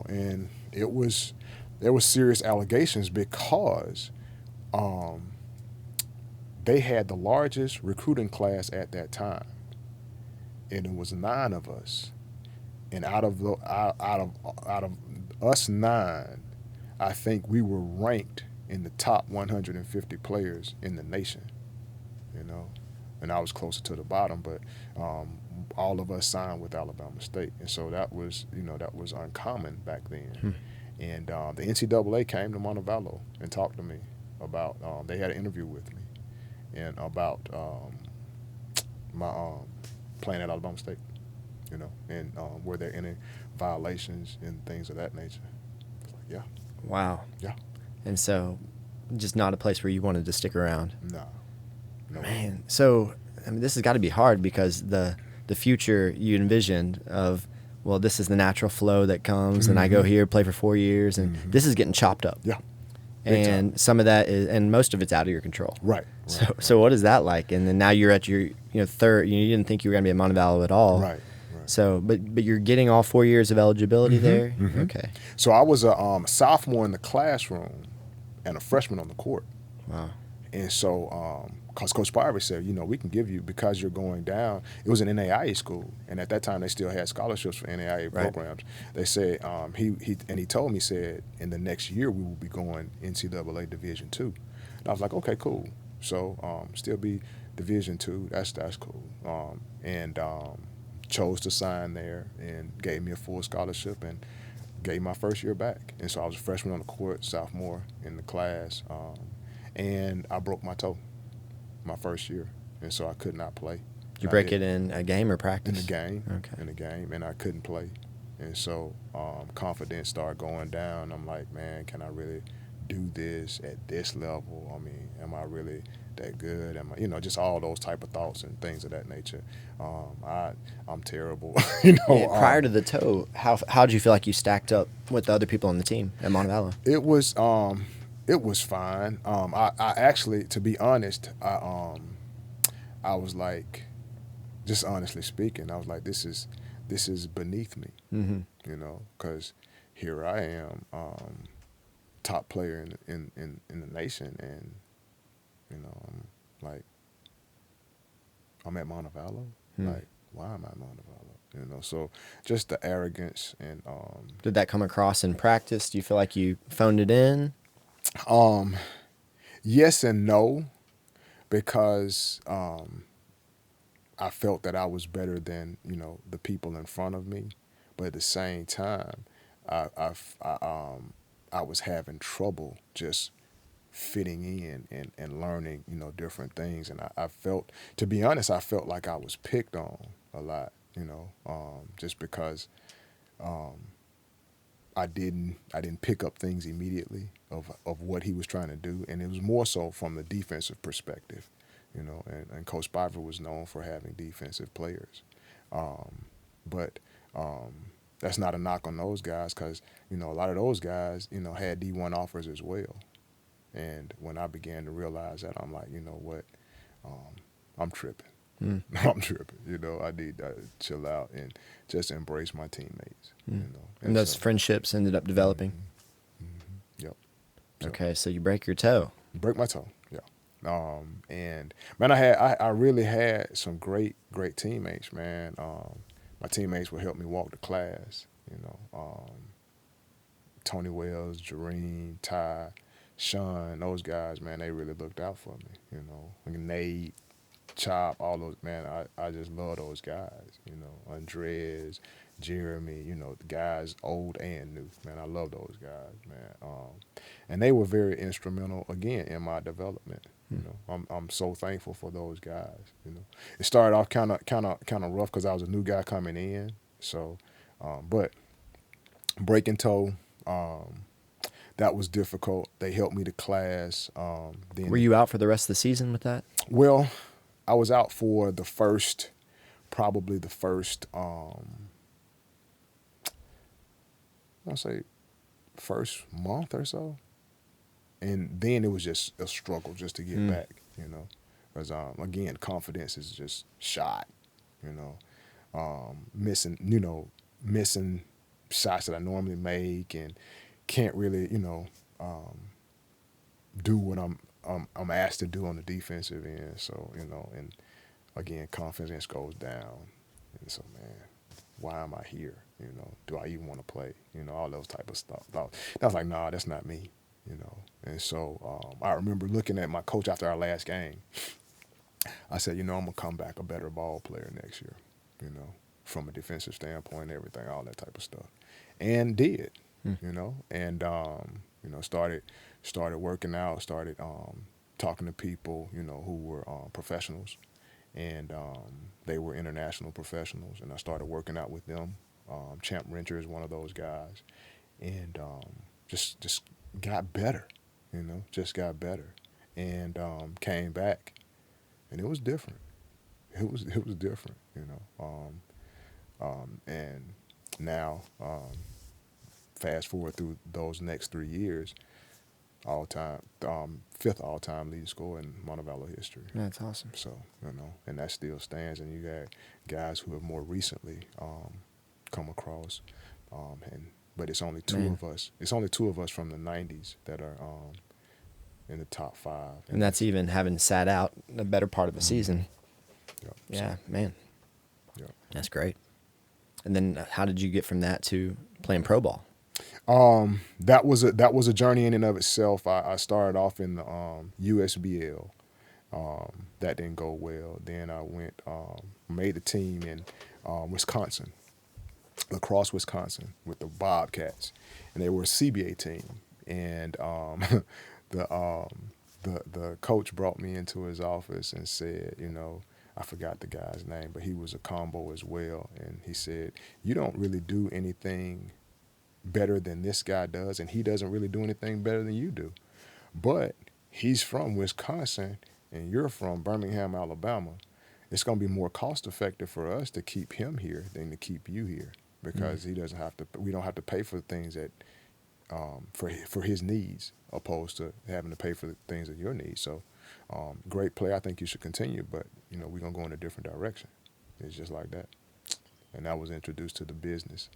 and there was serious allegations because they had the largest recruiting class at that time, and it was 9 of us, and out of us 9, I think we were ranked in the top 150 players in the nation, and I was closer to the bottom, but all of us signed with Alabama State, and so that was uncommon back then. And the NCAA came to Montevallo and talked to me about, they had an interview with me, and about my playing at Alabama State, and were there any violations and things of that nature. It's like, yeah. Wow. Yeah. And so just not a place where you wanted to stick around. No. Man, so, this has got to be hard because the future you envisioned of, well, this is the natural flow that comes, and I go here, play for 4 years, and this is getting chopped up. Yeah. And some of that is, and most of it's out of your control. Right. So what is that like? And then now you're at your third. You didn't think you were going to be at Montevallo at all. Right. So, but you're getting all 4 years of eligibility there. Okay. So I was a sophomore in the classroom and a freshman on the court. Wow. And so, because Coach Parvey said, we can give you, because you're going down. It was an NAIA school, and at that time they still had scholarships for NAIA programs. They said he told me, said, in the next year we will be going NCAA Division II. And I was like, okay, cool. So still be Division II. That's cool. And chose to sign there and gave me a full scholarship and gave my first year back. And so I was a freshman on the court, sophomore in the class, and I broke my toe my first year, and so I could not play. Did you break it in a game or practice? In the game. Okay. In the game, and I couldn't play. And so confidence started going down. I'm like, man, can I really do this at this level? I mean, am I really that good? Am I, just all those type of thoughts and things of that nature. I'm terrible, Yeah, prior to the toe, how did you feel like you stacked up with the other people on the team at Montevallo? It was fine. I actually, to be honest, I was like, just honestly speaking, I was like, this is beneath me, Mm-hmm. because here I am, top player in the nation, and I'm like, I'm at Montevallo. Hmm. Like, why am I at Montevallo? So just the arrogance and Did that come across in practice? Do you feel like you phoned it in? Yes and no, because I felt that I was better than the people in front of me, but at the same time, I was having trouble just fitting in and learning different things, and I felt, to be honest, I felt like I was picked on a lot, just because I didn't pick up things immediately of what he was trying to do, and it was more so from the defensive perspective, and Coach Spiver was known for having defensive players, but that's not a knock on those guys, because a lot of those guys had D1 offers as well, and when I began to realize that, I'm like, you know what, I'm tripping. Mm. I'm tripping. I need to chill out and just embrace my teammates. Mm. And those friendships ended up developing. Yep. So, okay, so you break your toe. break my toe. Yeah. And man, I really had some great teammates, man. My teammates would help me walk to class. Tony Wells, Jareen, Ty, Sean, those guys, man, they really looked out for me. Nate, Chop, all those, man, I just love those guys, Andres, Jeremy, the guys old and new, man, I love those guys, man. And they were very instrumental, again, in my development. I'm so thankful for those guys. It started off kind of rough because I was a new guy coming in, so, but breaking toe, that was difficult. They helped me to class. Then Were you out for the rest of the season with that? Well, I was out for probably the first, I'll say first month or so. And then it was just a struggle just to get back, because, again, confidence is just shot, missing shots that I normally make, and can't really, do what I'm asked to do on the defensive end. So, and again, confidence goes down. And so, man, why am I here? Do I even want to play? All those type of stuff. I was like, nah, that's not me. And so I remember looking at my coach after our last game. I said, I'm gonna come back a better ball player next year. From a defensive standpoint, everything, all that type of stuff, and did. And started working out, started talking to people, who were professionals, and they were international professionals, and I started working out with them. Champ Renter is one of those guys, and just got better, just got better, and came back, and it was different. It was different, and now fast forward through those next 3 years, all time, fifth all time leading scorer in Montevallo history. That's awesome. So and that still stands. And you got guys who have more recently come across, but it's only two of us. It's only two of us from the '90s that are in the top 5. And that's even having sat out the better part of the season. Yep. Yeah, man. Yep. That's great. And then how did you get from that to playing pro ball? That was a journey in and of itself. I started off in the USBL. That didn't go well. Then I went made the team in Wisconsin, La Crosse, Wisconsin, with the Bobcats, and they were a CBA team. And the coach brought me into his office and said, I forgot the guy's name, but he was a combo as well. And he said, you don't really do anything better than this guy does, and he doesn't really do anything better than you do. But he's from Wisconsin, and you're from Birmingham, Alabama. It's going to be more cost effective for us to keep him here than to keep you here, because he doesn't have to. We don't have to pay for the things that for his needs, opposed to having to pay for the things that your needs. So, great play. I think you should continue, but we're gonna go in a different direction. It's just like that. And I was introduced to the business,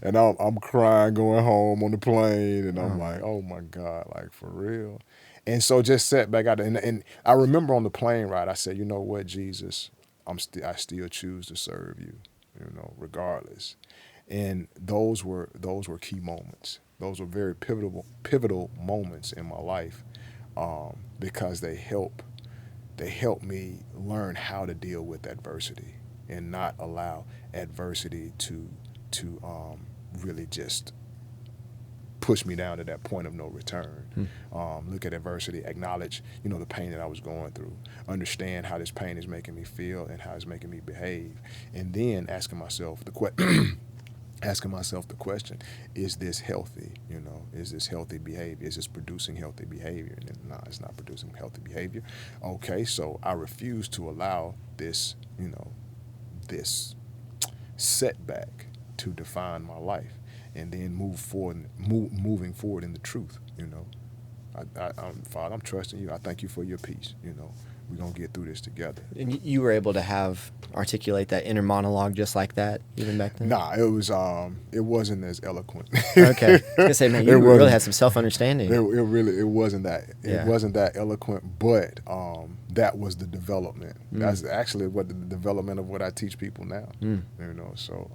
and I'm crying going home on the plane, and I'm like, oh my God, like for real. And so just sat back out there, and I remember on the plane ride, I said, you know what, Jesus, I still choose to serve you, regardless. And those were key moments. Those were very pivotal moments in my life, because they help me learn how to deal with adversity and not allow adversity to really just push me down to that point of no return. Look at adversity, acknowledge, the pain that I was going through, understand how this pain is making me feel and how it's making me behave, and then asking myself the question, is this healthy? Is this healthy behavior? Is this producing healthy behavior? And no, it's not producing healthy behavior. Okay, so I refuse to allow this, this setback to define my life, and then moving forward in the truth. Father, I'm trusting you. I thank you for your peace. We're going to get through this together. And you were able to articulate that inner monologue just like that, even back then? Nah, it wasn't as eloquent. Okay. I was going to say, man, you really had some self-understanding. It wasn't that. It wasn't that eloquent, but that was the development. That's actually what the development of what I teach people now. So,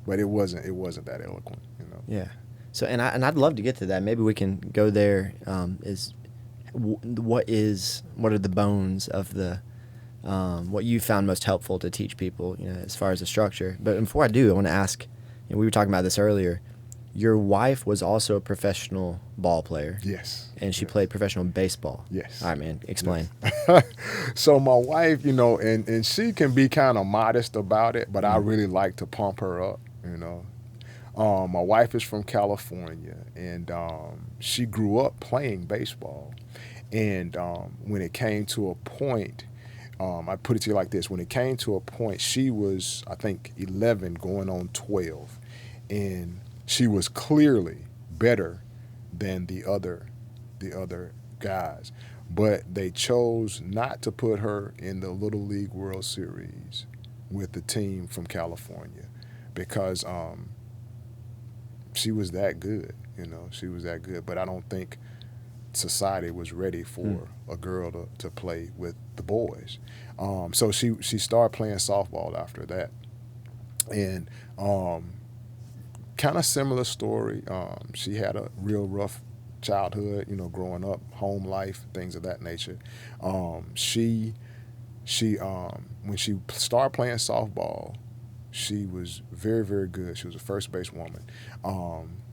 but it wasn't that eloquent, Yeah. So, and I'd love to get to that. Maybe we can go there. What are the bones of the what you found most helpful to teach people, as far as the structure? But before I do, I want to ask, we were talking about this earlier. Your wife was also a professional ball player. Yes. And she played professional baseball. Yes. All right, man. Explain. Yes. So my wife, and she can be kind of modest about it, but I really like to pump her up, My wife is from California, and she grew up playing baseball. And when it came to a point, I put it to you like this: when it came to a point, she was, I think, 11 going on 12, and she was clearly better than the other guys. But they chose not to put her in the Little League World Series with the team from California, because she was that good. She was that good. But I don't think society was ready for a girl to play with the boys. So she started playing softball after that. And kind of similar story. She had a real rough childhood, growing up, home life, things of that nature. She when she started playing softball, she was very, very good. She was a first base woman.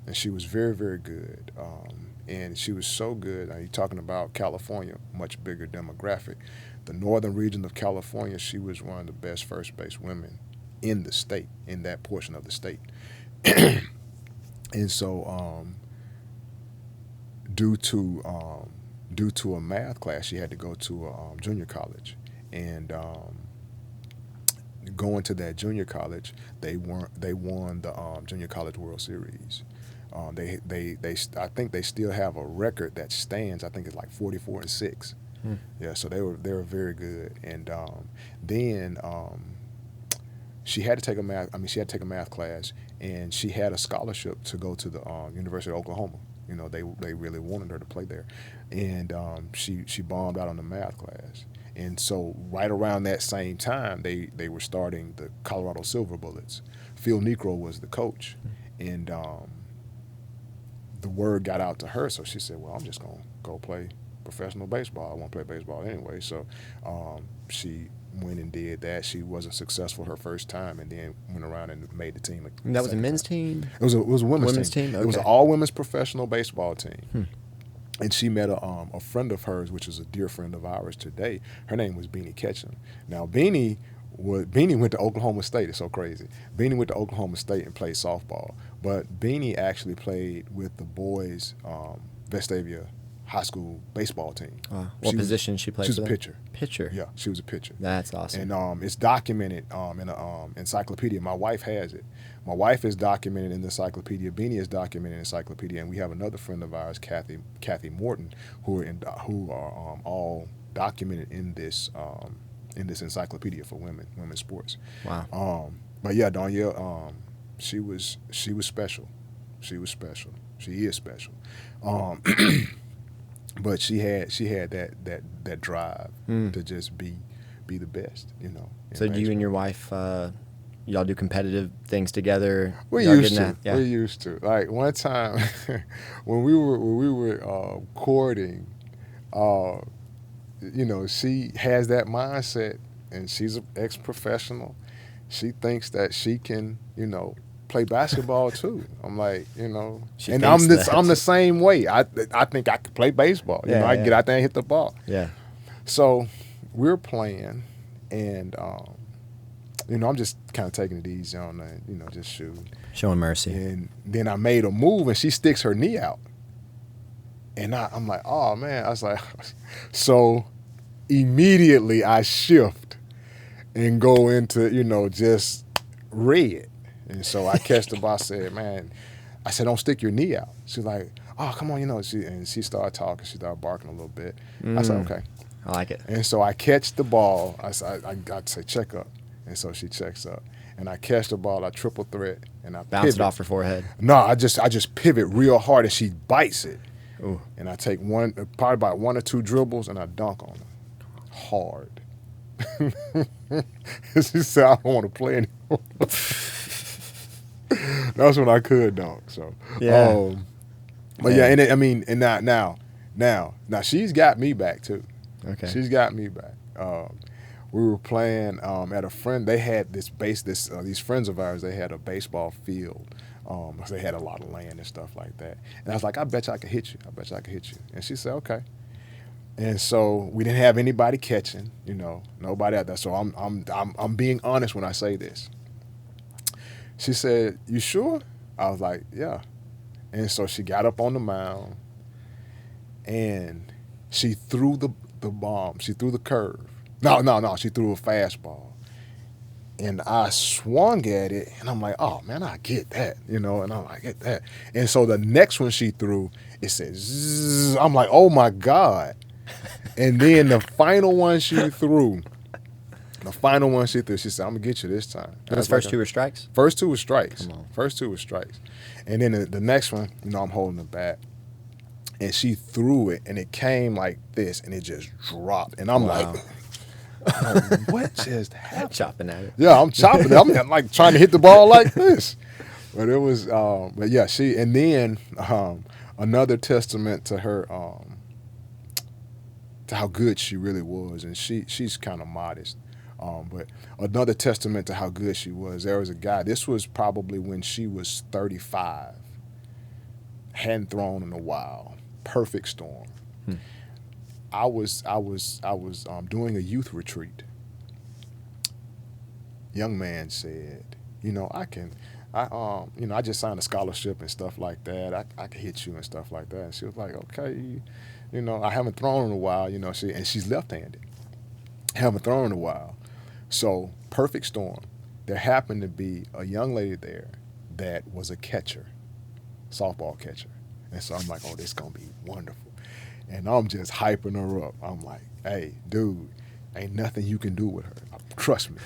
And she was very, very good. And she was so good. You're talking about California, much bigger demographic. The northern region of California, she was one of the best first base women in the state, in that portion of the state. And so due to a math class, she had to go to a junior college. And going to that junior college, they won the Junior College World Series. I think they still have a record that stands. I think it's like 44-6. Yeah, so they were very good. And then she had to take a math class, and she had a scholarship to go to the University of Oklahoma. They really wanted her to play there, and she bombed out on the math class. And so right around that same time, they were starting the Colorado Silver Bullets. Phil Necro was the coach, and the word got out to her, so she said, well, I'm just going to go play professional baseball. I want to play baseball anyway. So she went and did that. She wasn't successful her first time, and then went around and made the team. And that was a men's team? It was a women's team. Okay. It was an all-women's professional baseball team. and she met a friend of hers, which is a dear friend of ours today. Her name was Beanie Ketchum. Now Beanie went to Oklahoma State. It's so crazy. Beanie went to Oklahoma State and played softball, but Beanie actually played with the boys Vestavia High School baseball team. What position she played? She was for a them? pitcher. Pitcher. Yeah, she was a pitcher. That's awesome. And it's documented in an encyclopedia. My wife has it. My wife is documented in the encyclopedia. Beanie is documented in the encyclopedia, and we have another friend of ours, Kathy Morton, who are all documented in this encyclopedia for women's sports. Wow. But yeah, Danielle, she was special. She was special. She is special. But she had that drive to just be the best, you know. So do you and your wife, y'all do competitive things together? We used to. Yeah. We used to. Like one time when we were courting, you know, she has that mindset, and she's an ex-professional. She thinks that she can, you know, play basketball too. I'm like, you know, and I'm the same way. I think I could play baseball. You know, I can get out there and hit the ball. Yeah. So we're playing, and you know, I'm just kind of taking it easy on that, you know, just shooting. Showing mercy. And then I made a move, and she sticks her knee out, and I'm like, oh man. I was like, so immediately I shift and go into, you know, just red. And so I catch the ball. I said, don't stick your knee out. She's like, oh, come on, you know. She started talking. She started barking a little bit. I said, okay. I like it. And so I catch the ball. I got to say, check up. And so she checks up. And I catch the ball. I triple threat. And I bounce it off her forehead. No, I just pivot real hard, and she bites it. Ooh. And I take probably about 1 or 2 dribbles, and I dunk on her hard. She said, I don't want to play anymore. That's when I could dunk. So yeah, but yeah, and now she's got me back too. Okay, she's got me back. We were playing at a friend. They had these friends of ours. They had a baseball field. They had a lot of land and stuff like that. And I was like, I bet you I could hit you. And she said, okay. And so we didn't have anybody catching, you know, nobody out there. So I'm being honest when I say this. She said, you sure? I was like, yeah. And so she got up on the mound, and she threw the bomb. She threw the curve. No, she threw a fastball. And I swung at it, and I'm like, oh, man, I get that, you know, and I'm like, I get that. And so the next one she threw, it said, zzz. I'm like, oh, my God. And then the final one she threw, she said, I'm going to get you this time. Those first 2 were strikes? First 2 were strikes. Come on. First 2 were strikes. And then the next one, you know, I'm holding the bat. And she threw it, and it came like this, and it just dropped. And I'm like, what just happened? Chopping at it. Yeah, I'm chopping it. I'm like trying to hit the ball like this. But it was, but yeah, and then another testament to her, to how good she really was. And she's kind of modest. But another testament to how good she was, there was a guy, this was probably when she was 35, hadn't thrown in a while, perfect storm. I was doing a youth retreat. Young man said, you know, I just signed a scholarship and stuff like that. I can hit you and stuff like that. And she was like, okay, you know, I haven't thrown in a while, you know, and she's left-handed. Haven't thrown in a while. So, perfect storm. There happened to be a young lady there that was a catcher, softball catcher. And so I'm like, oh, this is going to be wonderful. And I'm just hyping her up. I'm like, hey, dude, ain't nothing you can do with her. Trust me.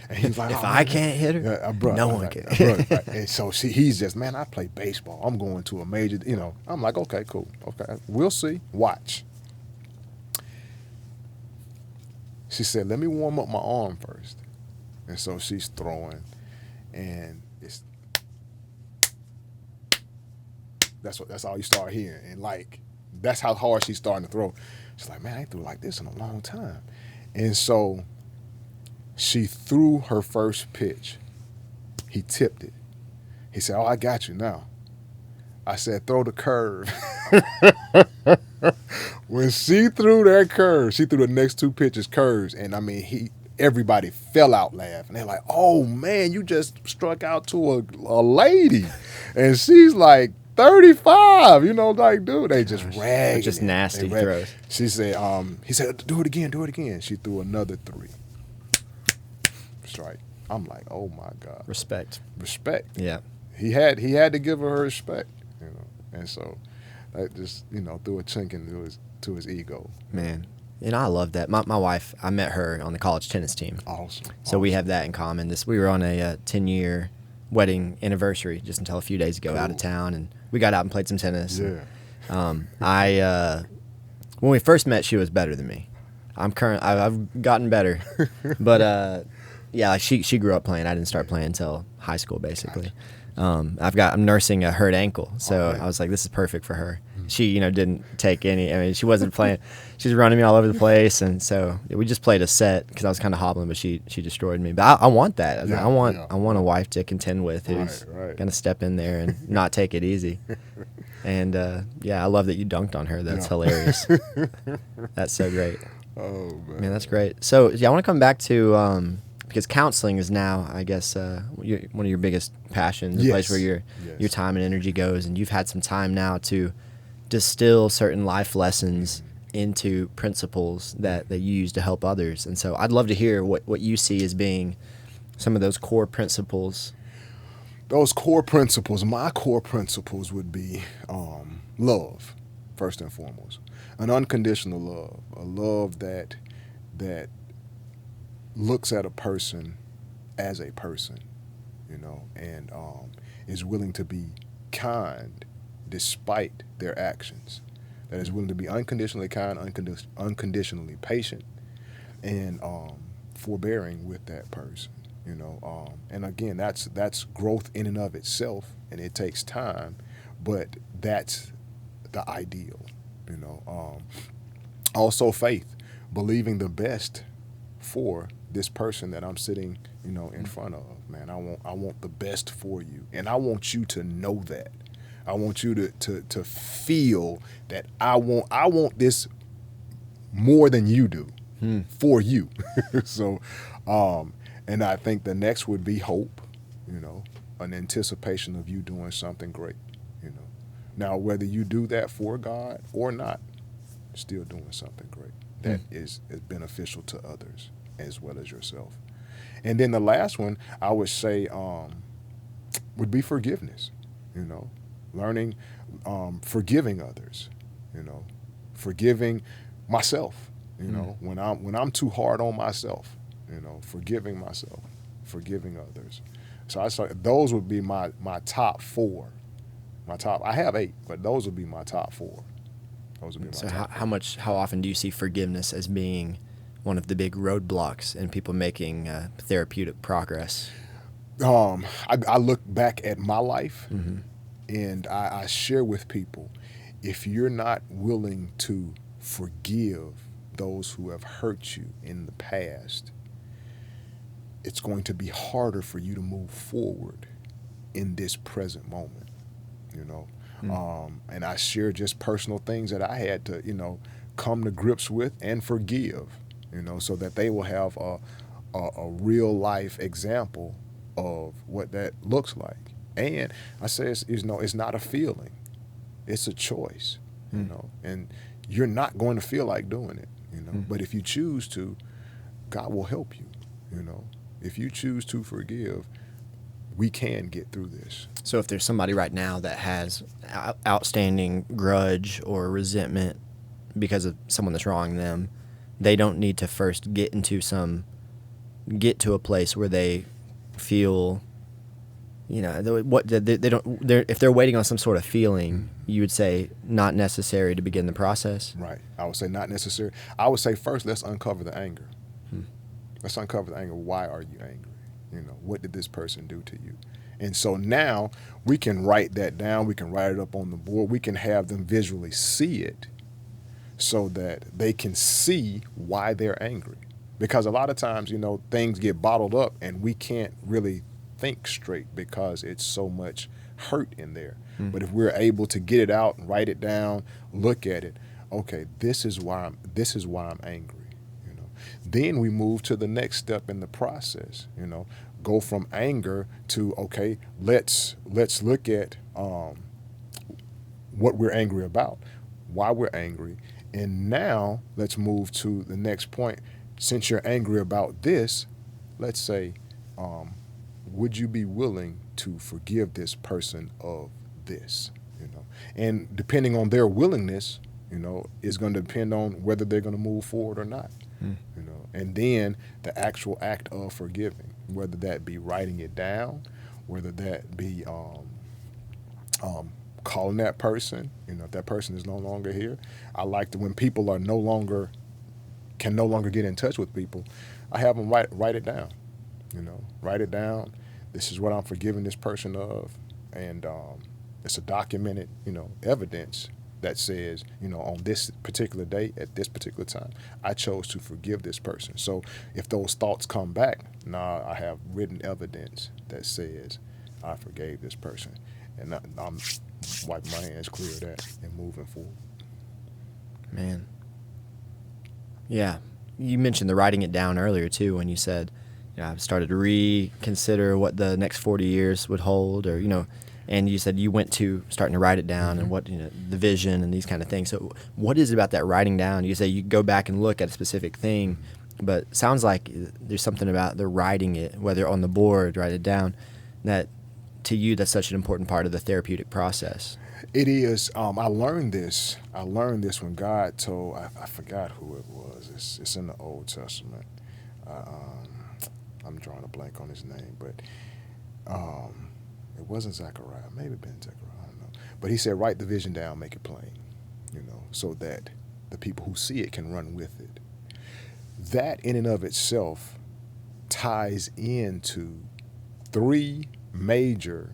And he's like, if I can't hit her, no one can. And so he's just, man, I play baseball. I'm going to a major, you know. I'm like, okay, cool. Okay, we'll see. Watch. She said, let me warm up my arm first. And so she's throwing, and that's all you start hearing. And like, that's how hard she's starting to throw. She's like, man, I ain't threw like this in a long time. And so she threw her first pitch. He tipped it. He said, oh, I got you now. I said, throw the curve. When she threw that curve, she threw the next two pitches curves, and I mean everybody fell out laughing. They're like, "Oh man, you just struck out to a lady," and she's like 35. You know, like dude, they just ragging. Just it. nasty throws. She said, he said, "Do it again, do it again." She threw another 3 strike. I'm like, oh my God, Respect. Yeah, he had to give her respect, and so that just threw a chink into his ego. Man. And I love that. My wife, I met her on the college tennis team. Awesome. So we have that in common. We were on a 10-year wedding anniversary just until a few days ago out of town, and we got out and played some tennis. Yeah. When we first met, she was better than me. I've gotten better, but yeah, like she grew up playing. I didn't start playing until high school, basically. I'm nursing a hurt ankle, so I was like, this is perfect for her. She, didn't take any. I mean, she wasn't playing. She was running me all over the place, and so we just played a set because I was kind of hobbling, but she destroyed me. But I want that. I want a wife to contend with who's gonna step in there and not take it easy. And I love that you dunked on her. That's hilarious. That's so great. Oh man, that's great. So I want to come back to because counseling is now, I guess, one of your biggest passions, a place where your time and energy goes, and you've had some time now to distill certain life lessons into principles that you use to help others. And so I'd love to hear what you see as being some of those core principles. Those core principles, my core principles would be love, first and foremost. An unconditional love, a love that looks at a person as a person, and is willing to be kind despite their actions, that is willing to be unconditionally kind, unconditionally patient, and forbearing with that person, and again, that's growth in and of itself, and it takes time, but that's the ideal, also faith, believing the best for this person that I'm sitting, in front of. Man, I want the best for you, and I want you to know that. I want you to feel that I want this more than you do for you. So, and I think the next would be hope, an anticipation of you doing something great, Now, whether you do that for God or not, still doing something great that is beneficial to others as well as yourself. And then the last one I would say would be forgiveness, learning, forgiving others, forgiving myself, when I'm too hard on myself, forgiving myself, forgiving others. So I say those would be my top 4. I have 8, but those would be my top 4. Those would be my so top how often do you see forgiveness as being one of the big roadblocks in people making therapeutic progress? I look back at my life, and I share with people, if you're not willing to forgive those who have hurt you in the past, it's going to be harder for you to move forward in this present moment, and I share just personal things that I had to, come to grips with and forgive, so that they will have a real life example of what that looks like. And I say it's not a feeling, it's a choice, and you're not going to feel like doing it, but if you choose to, God will help you, if you choose to forgive, we can get through this. So if there's somebody right now that has outstanding grudge or resentment because of someone that's wronging them, they don't need to first get to a place where they feel, if they're waiting on some sort of feeling, you would say not necessary to begin the process. Right. I would say not necessary. I would say first, let's uncover the anger. Let's uncover the anger. Why are you angry? What did this person do to you? And so now we can write that down. We can write it up on the board. We can have them visually see it so that they can see why they're angry. Because a lot of times, things get bottled up and we can't really think straight because it's so much hurt in there. But if we're able to get it out, write it down, look at it, okay, this is why I'm angry. You know, then we move to the next step in the process. You know, go from anger to, okay, let's look at what we're angry about, why we're angry, and now let's move to the next point. Since you're angry about this, let's say, would you be willing to forgive this person of this? You know, and depending on their willingness, you know, is going to depend on whether they're going to move forward or not. You know, and then the actual act of forgiving, whether that be writing it down, whether that be calling that person, you know, if that person is no longer here. I like to, when people are can no longer get in touch with people, I have them write it down, you know, write it down. This is what I'm forgiving this person of. And it's a documented, you know, evidence that says, you know, on this particular day, at this particular time, I chose to forgive this person. So if those thoughts come back, I have written evidence that says I forgave this person. And I'm wiping my hands clear of that and moving forward. Man. Yeah. You mentioned the writing it down earlier, too, when you said, you know, I've started to reconsider what the next 40 years would hold, or, you know, and you said you went to starting to write it down and what, you know, the vision and these kind of things. So what is it about that writing down? You say you go back and look at a specific thing, but it sounds like there's something about the writing it, whether on the board, write it down, that to you, that's such an important part of the therapeutic process. It is. I learned this when God told, I forgot who it was. It's in the Old Testament. I'm drawing a blank on his name, but it wasn't Zechariah. Maybe been Zechariah. I don't know. But he said, write the vision down, make it plain, you know, so that the people who see it can run with it. That in and of itself ties into 3 major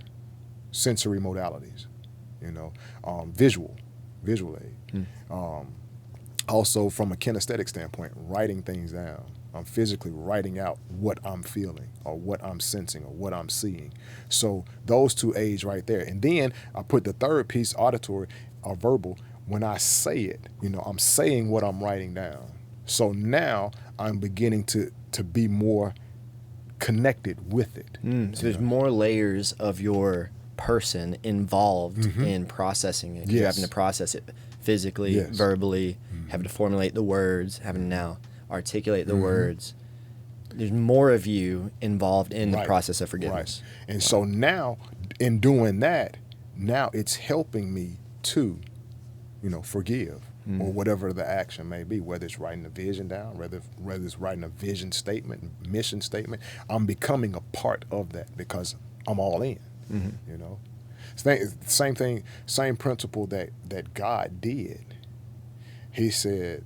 sensory modalities, you know, visual aid. Also from a kinesthetic standpoint, writing things down. I'm physically writing out what I'm feeling or what I'm sensing or what I'm seeing. So those 2 aids right there. And then I put the third piece, auditory or verbal. When I say it, you know, I'm saying what I'm writing down. So now I'm beginning to be more connected with it. So there's more layers of your person involved in processing it. You're having to process it physically, verbally, having to formulate the words, having to now articulate the words. There's more of you involved in the process of forgiveness. Right. And so now, in doing that, now it's helping me to, you know, forgive or whatever the action may be, whether it's writing a vision down, whether it's writing a vision statement, mission statement. I'm becoming a part of that because I'm all in, you know. Same thing, same principle that God did. He said,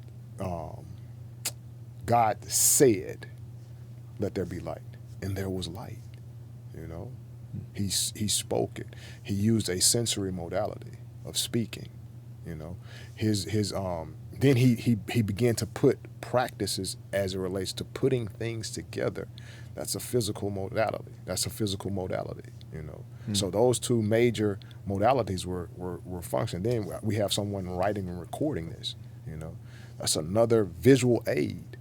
God said, let there be light. And there was light, you know. He spoke it. He used a sensory modality of speaking, you know. Then he began to put practices as it relates to putting things together. That's a physical modality. You know. So those 2 major modalities were functioning. Then we have someone writing and recording this, you know. That's another visual aid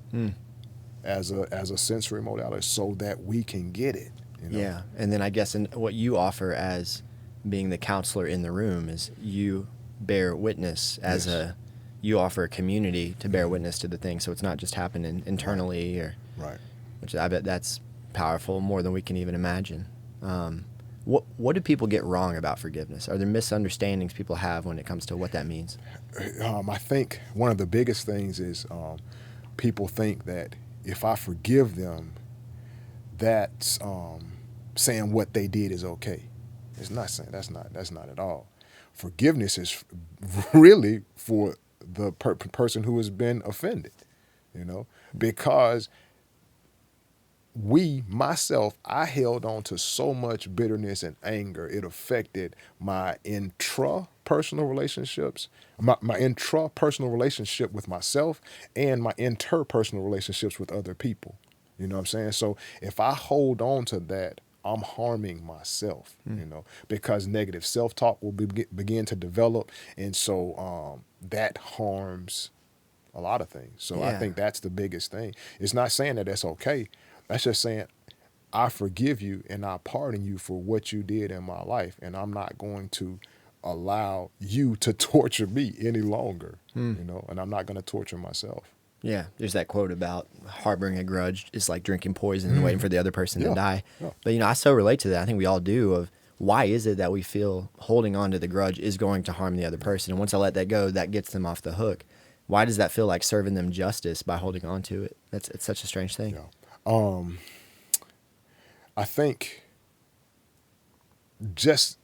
as a sensory modality so that we can get it, you know? Yeah. And then I guess what you offer as being the counselor in the room is you bear witness as you offer a community to bear witness to the thing. So it's not just happening internally which I bet that's powerful, more than we can even imagine. What do people get wrong about forgiveness? Are there misunderstandings people have when it comes to what that means? I think one of the biggest things is people think that if I forgive them, that's saying what they did is okay. It's not saying that's not at all. Forgiveness is really for the person who has been offended, you know, because I held on to so much bitterness and anger. It affected my intrapersonal relationships, my intrapersonal relationship with myself and my interpersonal relationships with other people. You know what I'm saying? So if I hold on to that I'm harming myself, because negative self-talk will begin to develop. And so that harms a lot of things. So I Yeah. think that's the biggest thing. It's not saying that that's okay. That's just saying, I forgive you and I pardon you for what you did in my life. And I'm not going to allow you to torture me any longer, and I'm not going to torture myself. Yeah, there's that quote about harboring a grudge is like drinking poison and waiting for the other person to die. Yeah. But, I so relate to that. I think we all do. Of why is it that we feel holding on to the grudge is going to harm the other person? And once I let that go, that gets them off the hook. Why does that feel like serving them justice by holding on to it? It's such a strange thing. Yeah. I think just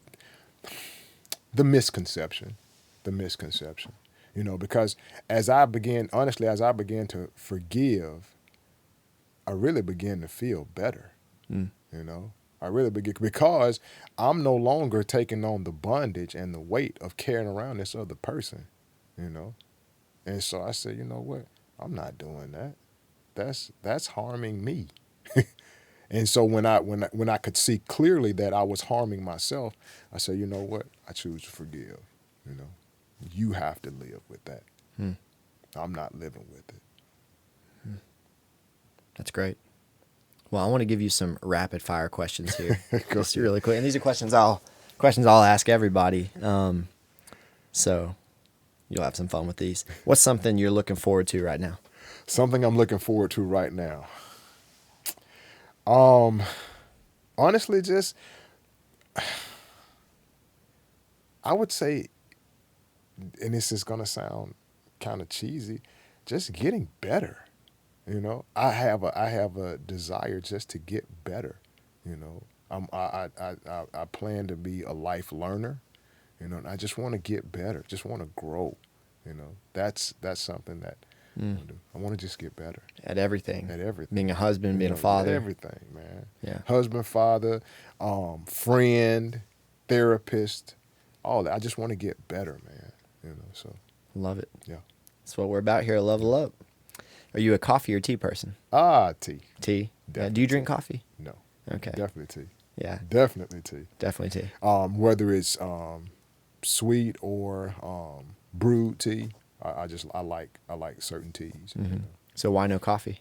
the misconception, because as I began to forgive, I really began to feel better. I really began, because I'm no longer taking on the bondage and the weight of carrying around this other person, And so I said, you know what? I'm not doing that. That's harming me. And so when I could see clearly that I was harming myself, I said, you know what? I choose to forgive. You have to live with that. I'm not living with it. That's great. Well, I want to give you some rapid fire questions here, just really quick. And these are questions I'll ask everybody. So you'll have some fun with these. What's something you're looking forward to right now? Something I'm looking forward to right now. Honestly, just, I would say, and this is going to sound kind of cheesy, just getting better. I have a desire just to get better. I plan to be a life learner. And I just want to get better, just want to grow. That's something that I want to do. I want to just get better At everything. Being a husband, being a father. Everything, man. Yeah. Husband, father, friend, therapist, all that. I just want to get better, man. So. Love it. Yeah. That's what we're about here. Level up. Are you a coffee or tea person? Tea. Tea. Yeah. Do you drink coffee? No. Okay. Definitely tea. Yeah. Definitely tea. Definitely tea. Whether it's sweet or brewed tea, I like certain teas. So why no coffee?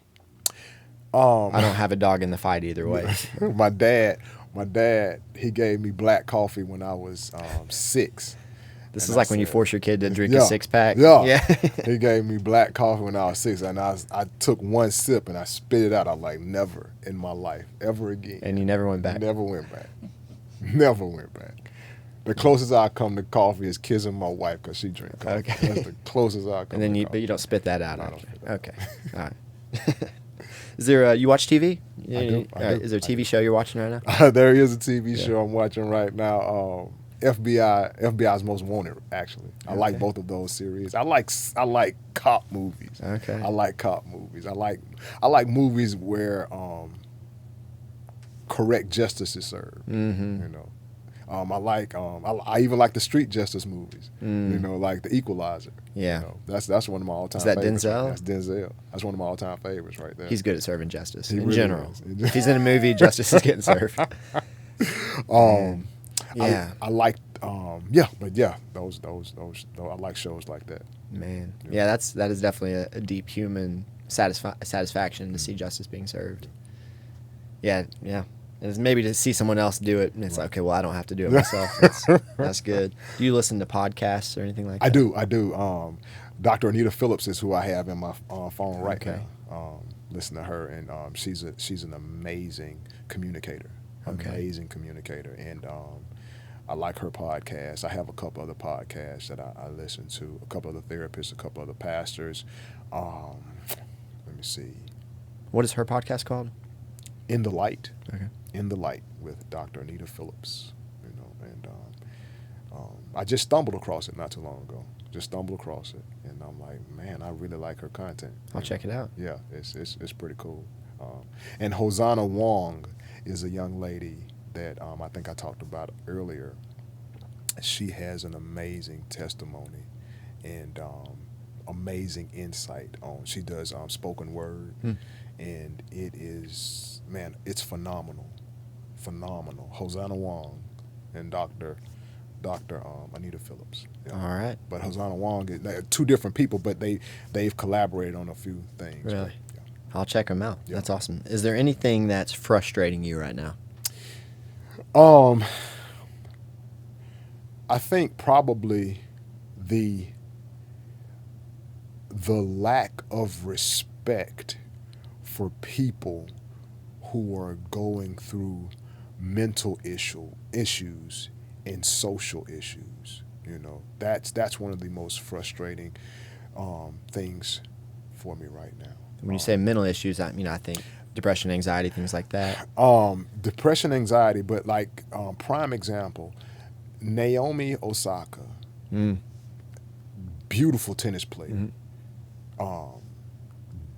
I don't have a dog in the fight either way. My dad, he gave me black coffee when I was 6. This is like when you force your kid to drink a 6-pack. Yeah. He gave me black coffee when I was 6, and I took one sip and I spit it out. I'm like, never in my life, ever again. And you never went back? Never went back. Never went back. The closest I come to coffee is kissing my wife because she drinks coffee. Okay. That's the closest I come. And then to coffee. But you don't spit that out. No, I don't spit that okay. All right. Is there you watch TV? I do. Is there a TV show you're watching right now? There is a TV show I'm watching right now. FBI's Most Wanted. Actually, I like both of those series. I like cop movies. Okay. I like cop movies. I like movies where correct justice is served. I even like the street justice movies. Like The Equalizer. Yeah. That's one of my all-time. Is that favorites. Denzel? That's Denzel. That's one of my all-time favorites right there. He's good at serving justice in really general. is. If he's in a movie, justice is getting served. Yeah. I like those I like shows like that. Man. Yeah, that is definitely a deep human satisfaction to see justice being served. Yeah. And maybe to see someone else do it, and it's like, okay, well, I don't have to do it myself. That's good. Do you listen to podcasts or anything like that? I do. Dr. Anita Phillips is who I have in my phone right now. Listen to her, and she's an amazing communicator. Amazing communicator, and I like her podcast. I have a couple other podcasts that I listen to, a couple other therapists, a couple other pastors. Let me see. What is her podcast called? In the Light. Okay. In the Light with Dr. Anita Phillips. And I just stumbled across it not too long ago. And I'm like, man, I really like her content. I'll check it out. Yeah, it's pretty cool. And Hosanna Wong is a young lady that I think I talked about earlier. She has an amazing testimony and amazing insight on. She does spoken word, and it is, man, it's phenomenal. phenomenal. Hosanna Wong and Dr. Anita Phillips. Yeah. All right. But Hosanna Wong, they're two different people, but they've collaborated on a few things. Really? Yeah. I'll check them out. Yeah. That's awesome. Is there anything that's frustrating you right now? I think probably the lack of respect for people who are going through mental issues and social issues. You know, that's one of the most frustrating things for me right now. When you say mental issues, I think depression, anxiety, things like that. Depression, anxiety, but like prime example, Naomi Osaka, beautiful tennis player,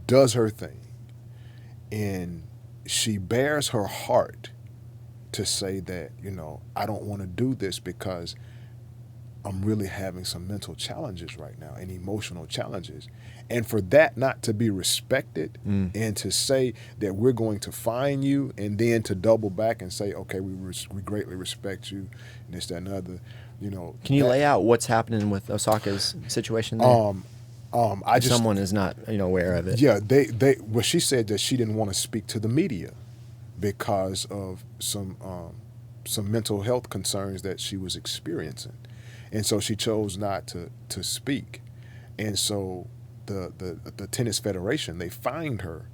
does her thing, and she bears her heart to say that, I don't want to do this because I'm really having some mental challenges right now and emotional challenges. And for that not to be respected and to say that we're going to fine you and then to double back and say, okay, we greatly respect you and this, that, and other, Can you lay out what's happening with Osaka's situation there? Someone is not, aware of it. Yeah, well, she said that she didn't want to speak to the media because of some mental health concerns that she was experiencing. And so she chose not to speak. And so the Tennis Federation, they fined her,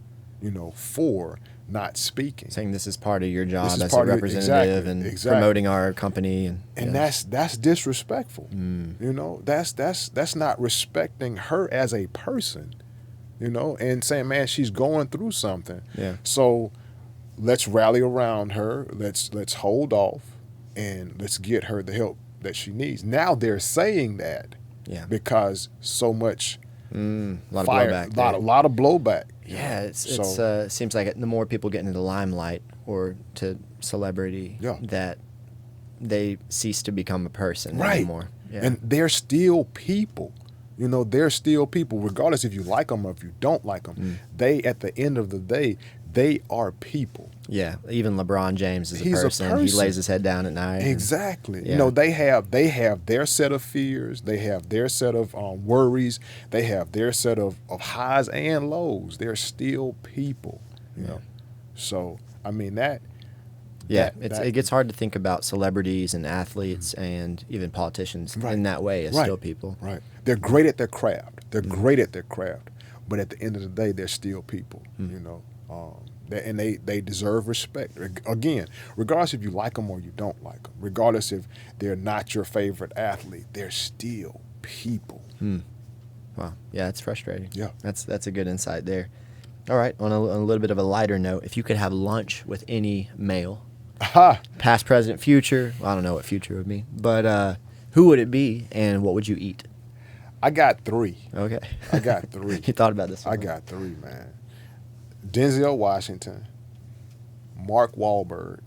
for not speaking. Saying this is part of your job This is as part a of representative exactly. promoting our company. And that's disrespectful. That's not respecting her as a person, and saying, man, she's going through something. Yeah. So let's rally around her. Let's hold off and let's get her the help that she needs. Now they're saying that because so much a lot fire, of blowback. a lot of blowback. Yeah, it seems like the more people get into the limelight or to celebrity, that they cease to become a person anymore. Yeah. And they're still people. They're still people, regardless if you like them or if you don't like them. They, at the end of the day, they are people. Yeah, even LeBron James is He's a person. He lays his head down at night. Exactly. They have their set of fears. They have their set of worries. They have their set of highs and lows. They're still people. So I mean that. Yeah, it gets hard to think about celebrities and athletes and even politicians in that way as still people. Right. They're great at their craft. Great at their craft. But at the end of the day, they're still people. And they deserve respect. Again, regardless if you like them or you don't like them, regardless if they're not your favorite athlete, they're still people. Wow. Yeah, it's frustrating. Yeah. That's a good insight there. All right, on a little bit of a lighter note, if you could have lunch with any male, past, present, future, well, I don't know what future would mean, but who would it be and what would you eat? I got 3. Okay. I got 3. You thought about this one. I got 3, man. Denzel Washington, Mark Wahlberg,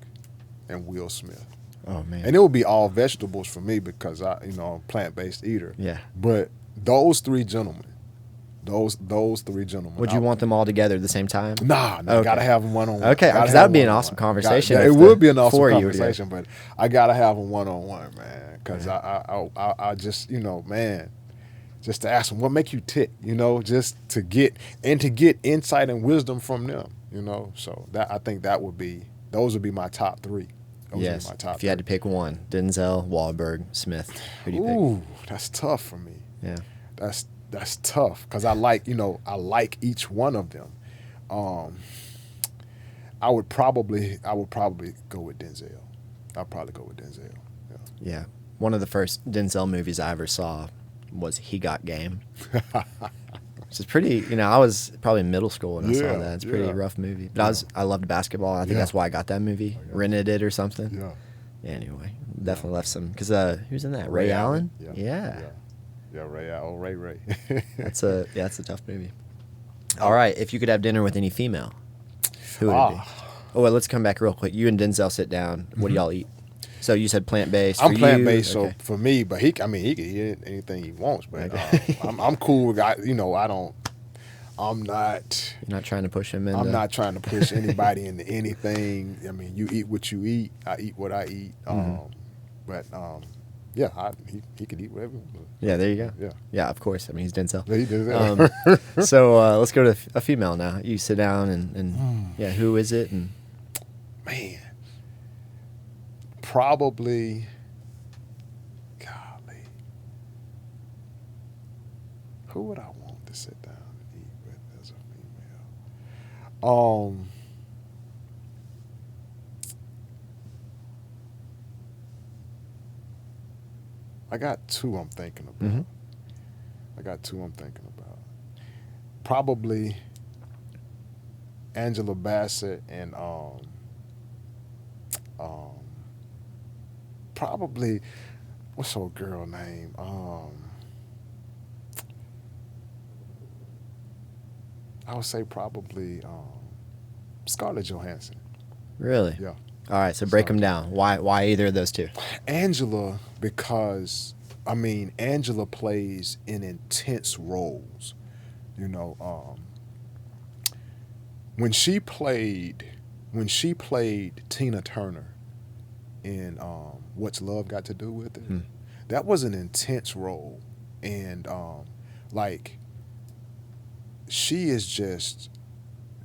and Will Smith. Oh, man. And it would be all vegetables for me because I'm a plant-based eater. Yeah. But those 3 gentlemen, those 3 gentlemen. Would you want them all together at the same time? Nah, Okay. Gotta have them one-on-one. Okay, because that would be an awesome conversation. It would be an awesome four of you conversation, but I gotta have them one-on-one, man. Because I just, man, just to ask them what make you tick, just to get insight and wisdom from them, So that I think those would be my top 3. Those yes. would be my top if you had to pick one, Denzel, Wahlberg, Smith, who do you pick? Ooh, that's tough for me. Yeah. That's tough because I like each one of them. I would probably go with Denzel. I'd probably go with Denzel. Yeah. One of the first Denzel movies I ever saw was He Got Game. Which is pretty, I was probably in middle school when I saw that. It's a pretty rough movie. But I loved basketball. I think that's why I got that movie. Rented it or something. Yeah. Anyway, definitely left some, because who's in that? Ray Allen? Yeah. Yeah, Ray. That's a tough movie. All right, if you could have dinner with any female, who would it be? Oh, well, let's come back real quick. You and Denzel sit down. What do y'all eat? So you said plant-based. I'm plant-based, okay. So for me, but he can eat anything he wants. But I'm cool with, I'm not. You're not trying to push him into. I'm not trying to push anybody into anything. I mean, you eat what you eat. I eat what I eat. But yeah, he could eat whatever. Yeah, there you go. Yeah. Yeah, of course. I mean, he's Denzel. Yeah, he did that. So let's go to a female now. You sit down and yeah, who is it? And Man, probably. Golly, who would I want to sit down and eat with as a female? I got two I'm thinking about. Probably Angela Bassett and probably what's her girl name? I would say probably Scarlett Johansson. really? Yeah. All right, so break them down. Why either of those two? Angela, because I mean Angela plays in intense roles. You know, when she played Tina Turner in What's Love Got to Do with It, that was an intense role, and like she is just,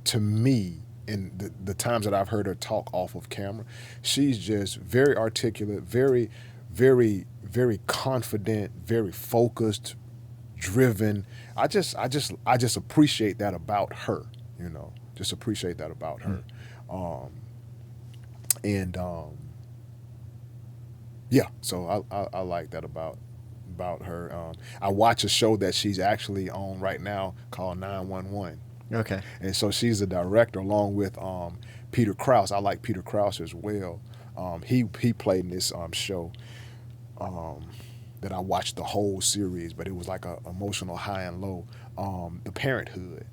to me, in the times that I've heard her talk off of camera, she's just very articulate, very, very, very confident, very focused, driven. I just appreciate that about her, you know. Just appreciate that about her. Yeah, so I like that about her. I watch a show that she's actually on right now called 911. Okay. And so she's a director along with Peter Krause. I like Peter Krause as well. He played in this show that I watched the whole series, but it was like a emotional high and low. The Parenthood.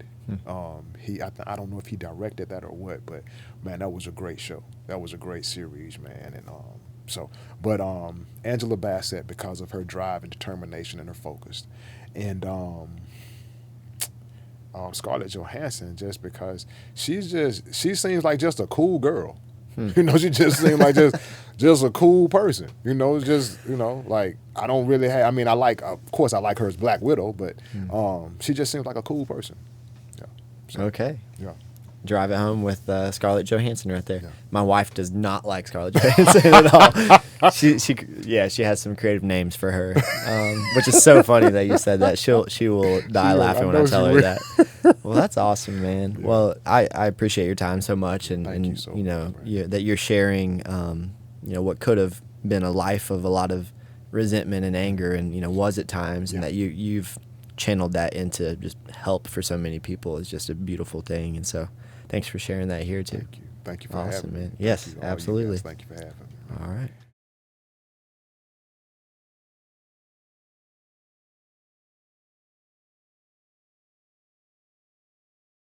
I don't know if he directed that or what, but man, that was a great show. That was a great series, man. And but Angela Bassett, because of her drive and determination and her focus, and Scarlett Johansson, just because she seems like just a cool girl. You know, she just seems like just a cool person. You know, like I don't really have. I mean, of course, I like her as Black Widow, but she just seems like a cool person. Yeah. So, Okay. Yeah. Drive it home with Scarlett Johansson right there. Yeah. My wife does not like Scarlett Johansson at all. She has some creative names for her, which is so funny that you said that. She will die laughing when I tell her that. Well, that's awesome, man. Yeah. Well, I appreciate your time so much, and Thank you so know much, that you're sharing what could have been a life of a lot of resentment and anger, and was at times, and that you've channeled that into just help for so many people is just a beautiful thing. And so thanks for sharing that here too. Thank you for having me. Man. Yes, absolutely. Thank you for having me. All right.